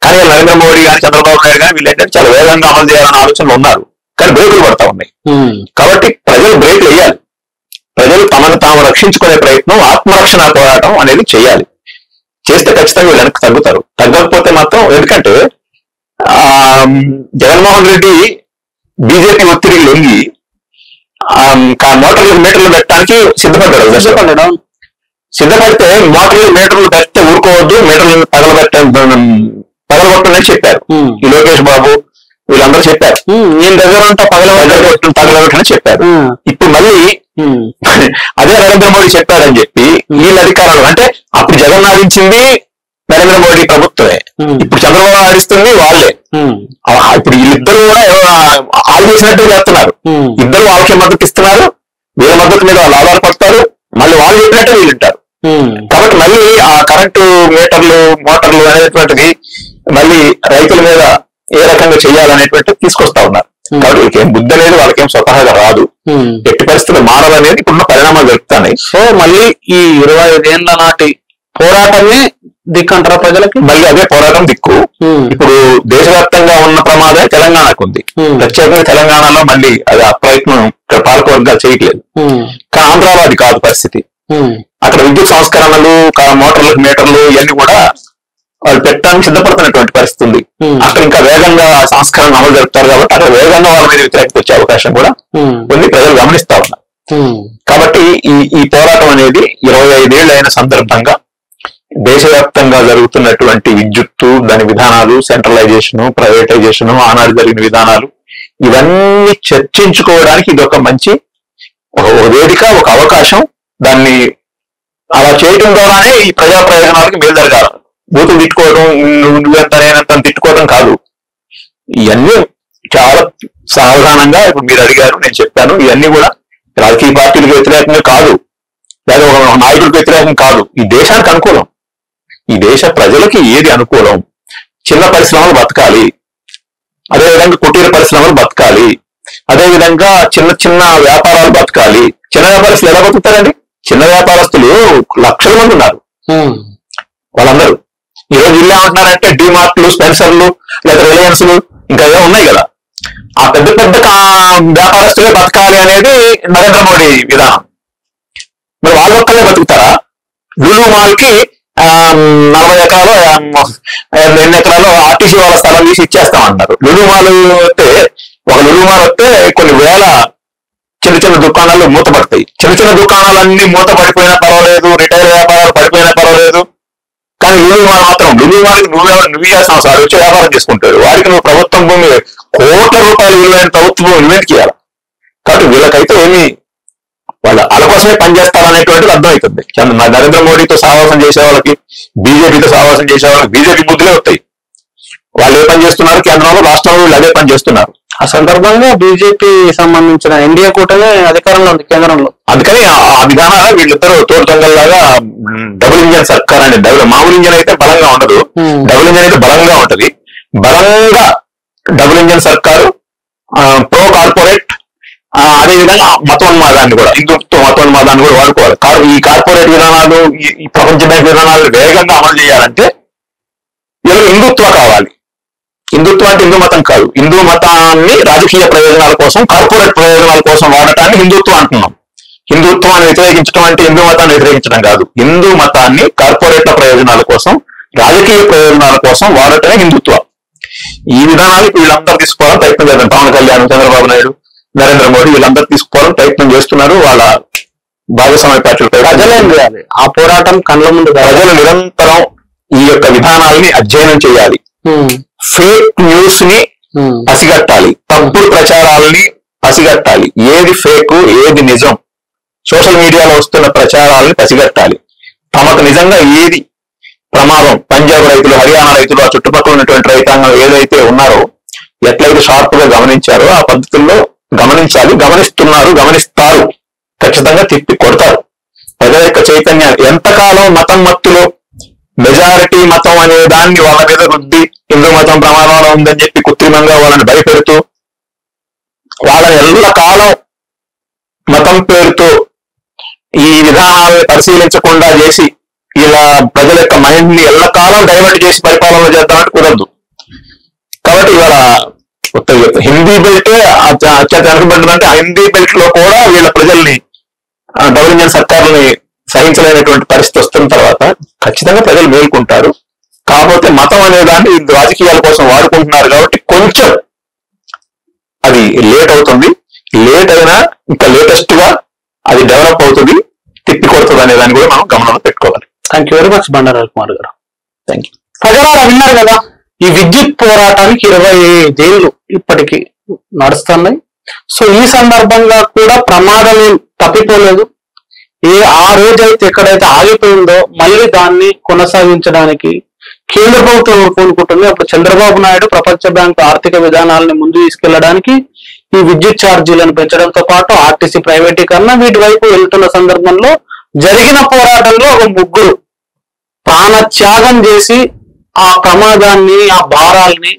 కానీ నరేంద్ర మోడీ కానీ చంద్రబాబు నాయుడు కానీ వీళ్ళు ఏంటంటే చాలా వేగంగా అమలు చేయాలన్న ఆలోచనలు ఉన్నారు. కానీ బ్రేకులు పడతా ఉన్నాయి. కాబట్టి ప్రజలు బ్రేకులు వేయాలి. ప్రజలు తమను తాము రక్షించుకునే ప్రయత్నం, ఆత్మరక్షణ పోరాటం అనేది చేయాలి. చేస్తే ఖచ్చితంగా వీళ్ళు వెనక్కి తగ్గుతారు. తగ్గకపోతే మాత్రం, ఎందుకంటే జగన్మోహన్ రెడ్డి బీజేపీ ఒత్తిడి లొంగి మీటర్లు పెట్టడానికి సిద్ధపడితే మీటర్లు పెడితే ఊరుకోవద్దు, మీటర్లు పగలగొట్టని చెప్పారు. ఈ లోకేష్ బాబు వీళ్ళందరూ చెప్పారు. నేను దగ్గర ఉంటా పగలగొట్టని చెప్పారు. ఇప్పుడు మళ్ళీ అదే నరేంద్ర మోడీ చెప్పారని చెప్పి వీళ్ళ అధికారాలు, అంటే అప్పుడు జగన్ ఆడించింది నరేంద్ర మోడీ ప్రభుత్వమే, ఇప్పుడు చంద్రబాబు ఆడిస్తుంది వాళ్ళే. ఇప్పుడు వీళ్ళిద్దరు కూడా వాళ్ళు చేసినట్టు చేస్తున్నారు. ఇద్దరు వాళ్ళకి మద్దతు ఇస్తున్నారు. వీళ్ళ మద్దతు మీద వాళ్ళు ఆధారపడతారు. మళ్ళీ వాళ్ళు చెప్పినట్టు వీళ్ళు ఉంటారు. కాబట్టి మళ్ళీ ఆ కరెంటు మీటర్లు, మోటార్లు అనేటువంటిది మళ్ళీ రైతుల మీద ఏ రకంగా చేయాలనేటువంటి తీసుకొస్తా ఉన్నారు. కాబట్టి వీళ్ళకేం బుద్ధి అనేది వాళ్ళకేం స్వతహాగా రాదు. ఎట్టి పరిస్థితులు మారాలనేది ఇప్పుడున్న పరిణామాలు జరుగుతున్నాయి. సో మళ్ళీ ఈ 25 ఏళ్ల నాటి పోరాటమే దిక్కు అంటారా ప్రజలకి? మళ్ళీ అదే పోరాటం దిక్కు. ఇప్పుడు దేశవ్యాప్తంగా ఉన్న ప్రమాదం తెలంగాణకు ఉంది. ప్రత్యేకంగా తెలంగాణలో మళ్ళీ అది ఆ ప్రయత్నం పాలకవర్గాలు చేయట్లేదు. కానీ ఆంధ్రాలో అది కాదు పరిస్థితి. అక్కడ విద్యుత్ సంస్కరణలు, మోటార్లకు మీటర్లు ఇవన్నీ కూడా వాళ్ళు పెట్టడానికి సిద్ధపడుతున్నటువంటి పరిస్థితి ఉంది. అక్కడ ఇంకా వేగంగా సంస్కరణ అమలు జరుపుతారు కాబట్టి అక్కడ వేగంగా వాళ్ళ మీద వ్యతిరేకత వచ్చే అవకాశం కూడా కొన్ని ప్రజలు గమనిస్తా ఉన్నారు. కాబట్టి ఈ పోరాటం అనేది 25 ఏళ్ళు అయిన సందర్భంగా దేశవ్యాప్తంగా జరుగుతున్నటువంటి విద్యుత్తు, దాని విధానాలు, సెంట్రలైజేషన్, ప్రైవేటైజేషన్, ఆనాడు జరిగిన విధానాలు, ఇవన్నీ చర్చించుకోవడానికి ఇది ఒక మంచి ఒక వేదిక, ఒక అవకాశం. దాన్ని అలా చేయడం ద్వారానే ఈ ప్రజా ప్రయోజనాలకు మేలు జరగాలి. బూతులు తిట్టుకోవడం, నువ్వెంత నేనంత తిట్టుకోవడం కాదు. ఇవన్నీ చాలా సావధానంగా, ఇప్పుడు మీరు అడిగారు, నేను చెప్పాను, ఇవన్నీ కూడా రాజకీయ పార్టీలకు వ్యతిరేకంగా కాదు, లేదా ఒక నాయకులకు వ్యతిరేకం కాదు. ఈ దేశానికి అనుకూలం. ఈ దేశ ప్రజలకి ఏది అనుకూలం? చిన్న పరిశ్రమలు బతకాలి, అదేవిధంగా కుటీర పరిశ్రమలు బతకాలి, అదేవిధంగా చిన్న చిన్న వ్యాపారాలు బతకాలి. చిన్న వ్యాపారస్తులు ఎలా బతుకుతారండి? చిన్న వ్యాపారస్తులు లక్షల మంది ఉన్నారు. వాళ్ళందరూ ఈరోజు వీళ్ళు ఏమంటున్నారంటే డిమార్ట్లు, స్పెన్సర్లు, లేదా రిలయన్స్లు ఇంకా ఏదో ఉన్నాయి కదా, ఆ పెద్ద పెద్ద వ్యాపారస్తులే బతకాలి అనేది నరేంద్ర మోడీ విధానం. మరి వాళ్ళ ఒక్కలే బతుకుతారా? లులు మాల్ కి 40 ఎకరాలు 2 ఎకరాలు ఆర్టీసీ వాళ్ళ స్థలం తీసి ఇచ్చేస్తామన్నారు. లులు మాల్ వస్తే, ఒక లులు మాల్ వస్తే కొన్ని వేల చిన్న చిన్న దుకాణాలు మూతపడతాయి. చిన్న చిన్న దుకాణాలన్నీ మూత పడిపోయినా పర్వాలేదు, రిటైల్ వ్యాపారాలు పడిపోయినా పర్వాలేదు, కానీ లులు మాల్ మాత్రం, లులు మాల్కి నువ్వు చేసిన అవసరం వచ్చి వ్యాపారం చేసుకుంటాడు. వారికి నువ్వు ప్రభుత్వం భూమి, కోట్ల రూపాయలు విలువైన ప్రభుత్వ భూమి నువ్వేందుకు ఇవ్వాలి? కాబట్టి వీళ్ళకైతే ఏమి, వాళ్ళ కోసమే పనిచేస్తారనేటువంటిది అర్థమవుతుంది. నరేంద్ర మోడీతో సహవాసం చేసే వాళ్ళకి, బీజేపీతో సహవాసం చేసే వాళ్ళకి బీజేపీ బుద్ధులే వస్తాయి. వాళ్ళు ఏ పని చేస్తున్నారు కేంద్రంలో, రాష్ట్రంలో వీళ్ళు అదే పని చేస్తున్నారు. ఆ సందర్భంగా బీజేపీ సంబంధించిన ఎన్డీఏ కూటమి అధికారంలో ఉంది కేంద్రంలో. అందుకని ఆ విధానాలు వీళ్ళిద్దరూ తోడు దొంగల్లాగా డబుల్ ఇంజన్ సర్కార్ అండి. మామూలు ఇంజన్ అయితే బలంగా ఉండదు, డబుల్ ఇంజన్ అయితే బలంగా ఉంటది. బలంగా డబుల్ ఇంజన్ సర్కారు, ప్రో కార్పొరేట్, అదేవిధంగా మతోన్మాదాన్ని కూడా, హిందుత్వ మతోన్మాదాన్ని కూడా వాడుకోవాలి. ఈ కార్పొరేట్ విధానాలు, ఈ ప్రపంచ బ్యాంక్ విధానాలు వేగంగా అమలు చేయాలంటే వీళ్ళు హిందుత్వ కావాలి. హిందుత్వం అంటే హిందూ మతం కాదు. హిందూ మతాన్ని రాజకీయ ప్రయోజనాల కోసం, కార్పొరేట్ ప్రయోజనాల కోసం వాడటాన్ని హిందుత్వం అంటున్నాం. హిందుత్వాన్ని వ్యతిరేకించడం అంటే హిందూ మతాన్ని వ్యతిరేకించడం కాదు. హిందూ మతాన్ని కార్పొరేట్ల ప్రయోజనాల కోసం, రాజకీయ ప్రయోజనాల కోసం వాడటమే హిందుత్వం. ఈ విధానాలు వీళ్ళందరూ తీసుకోవాలని ప్రయత్నం చేద్దాం. పవన్ కళ్యాణ్, చంద్రబాబు నాయుడు, నరేంద్ర మోడీ వీళ్ళందరూ తీసుకోవాలని ప్రయత్నం చేస్తున్నారు. వాళ్ళ భాగస్వామ్య పార్టీలపై ప్రజలేం చేయాలి? ఆ పోరాటం కళ్ళ ముందు ప్రజలు నిరంతరం ఈ యొక్క విధానాలని అధ్యయనం చేయాలి. ఫేక్ న్యూస్ ని పసిగట్టాలి, తప్పుడు ప్రచారాలని పసిగట్టాలి. ఏది ఫేక్, ఏది నిజం, సోషల్ మీడియాలో వస్తున్న ప్రచారాలని పసిగట్టాలి. తమకు నిజంగా ఏది ప్రమాదం, పంజాబ్ రైతులు, హర్యానా రైతులు, ఆ చుట్టుపక్కల ఉన్నటువంటి రైతాంగం ఏదైతే ఉన్నారో, ఎట్లయితే షార్ప్ గా గమనించారో ఆ పద్ధతుల్లో గమనించాలి. గమనిస్తున్నారు, గమనిస్తారు, ఖచ్చితంగా తిప్పి కొడతారు. ప్రజల యొక్క చైతన్యం ఎంతకాలం మతం మత్తులో మెజారిటీ మతం అనే దాన్ని వాళ్ళ మీద రుద్ది, హిందూ మతం ప్రమాదంలో ఉందని చెప్పి కృత్రిమంగా వాళ్ళని భయపెడుతూ, వాళ్ళని ఎల్లకాలం మతం పేరుతో ఈ విధానాలను పరిశీలించకుండా చేసి ఇలా ప్రజల యొక్క మైండ్ ని ఎల్లకాలం డైవర్ట్ చేసి పరిపాలన చేద్దామంటే కుదరదు. కాబట్టి ఇవాళ హిందీ బెల్టే అత్యంత వెనుకబడిందంటే, ఆ హిందీ బెల్ట్ లో కూడా వీళ్ళ ప్రజల్ని, డబుల్ ఇంజన్ సర్కారుని సహించలేనటువంటి పరిస్థితి వస్తున్న తర్వాత ఖచ్చితంగా ప్రజలు మేల్కొంటారు. కాకపోతే మతం అనే దాన్ని రాజకీయాల కోసం వాడుకుంటున్నారు కాబట్టి కొంచెం అది లేట్ అవుతుంది. లేట్ అయినా ఇంకా లేటెస్ట్ గా అది డెవలప్ అవుతుంది, తిప్పి కొడుతుంది అనే దాన్ని కూడా మనం గమనంలో పెట్టుకోవాలి. Thank you very much Bandaru Ravikumar గారు. Thank you. ప్రజలారా విన్నారు కదా, ఈ విద్యుత్ పోరాటానికి 25 ఏళ్ళు ఇప్పటికీ నడుస్తున్నాయి. సో ఈ సందర్భంగా కూడా ప్రమాదం తప్పిపోలేదు. ఆ రోజైతే ఎక్కడైతే ఆగిపోయిందో మళ్ళీ దాన్ని కొనసాగించడానికి కేంద్ర ప్రభుత్వం కోరుకుంటుంది. అప్పుడు చంద్రబాబు నాయుడు ప్రపంచ బ్యాంకు ఆర్థిక విధానాలను ముందు తీసుకెళ్లడానికి ఈ విద్యుత్ ఛార్జీలను పెంచడంతో పాటు ఆర్టీసీ ప్రైవేటీకరణ వీటి వైపు వెళ్తున్న సందర్భంలో జరిగిన పోరాటంలో ఒక ముగ్గురు ప్రాణ త్యాగం చేసి ఆ ప్రమాదాన్ని, ఆ భారాల్ని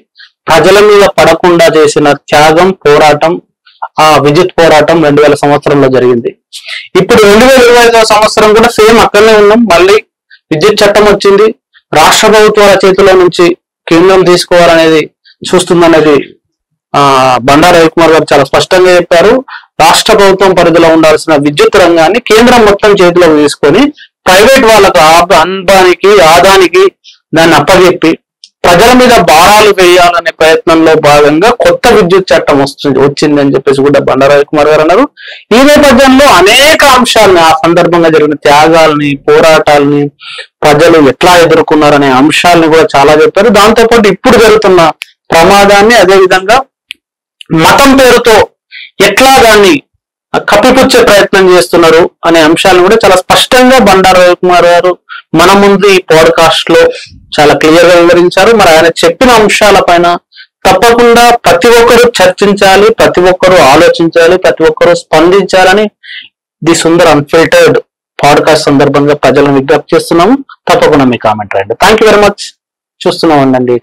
ప్రజల మీద పడకుండా చేసిన త్యాగం, పోరాటం, ఆ విద్యుత్ పోరాటం 2000 సంవత్సరంలో జరిగింది. ఇప్పుడు 2025వ సంవత్సరం కూడా సేమ్ అక్కడనే ఉన్నాం. మళ్ళీ విద్యుత్ చట్టం వచ్చింది. రాష్ట్ర ప్రభుత్వాల చేతిలో నుంచి కేంద్రం తీసుకోవాలనేది చూస్తుందనేది బండారు రవికుమార్ గారు చాలా స్పష్టంగా చెప్పారు. రాష్ట్ర ప్రభుత్వం పరిధిలో ఉండాల్సిన విద్యుత్ రంగాన్ని కేంద్రం మొత్తం చేతిలో తీసుకొని ప్రైవేట్ వాళ్ళకు, అంబానీకి, ఆదానికి దాన్ని అప్పగెప్పి ప్రజల మీద భారాలు వేయాలనే ప్రయత్నంలో భాగంగా కొత్త విద్యుత్ చట్టం వచ్చిందని చెప్పేసి కూడా బండారు రవికుమార్ గారు అన్నారు. ఈ నేపథ్యంలో అనేక అంశాలని, ఆ సందర్భంగా జరిగిన త్యాగాలని, పోరాటాలని, ప్రజలు ఎట్లా ఎదుర్కొన్నారనే అంశాలని కూడా చాలా చెప్పారు. దాంతోపాటు ఇప్పుడు జరుగుతున్న ప్రమాదాన్ని, అదేవిధంగా మతం పేరుతో ఎట్లా దాన్ని కప్పిపుచ్చే ప్రయత్నం చేస్తున్నారు అనే అంశాలను కూడా చాలా స్పష్టంగా బండారు రవికుమార్ గారు మన ముందు ఈ పాడ్కాస్ట్ లో చాలా క్లియర్ గా వివరించారు. మరి ఆయన చెప్పిన అంశాలపైన తప్పకుండా ప్రతి ఒక్కరూ చర్చించాలి, ప్రతి ఒక్కరూ ఆలోచించాలి, ప్రతి ఒక్కరూ స్పందించాలని ది సుందర్ అన్ఫిల్టర్డ్ పాడ్కాస్ట్ సందర్భంగా ప్రజలను విజ్ఞప్తి చేస్తున్నాము. తప్పకుండా మీ కామెంట్ రాయండి. Thank you very much. చూస్తున్నాం అండి.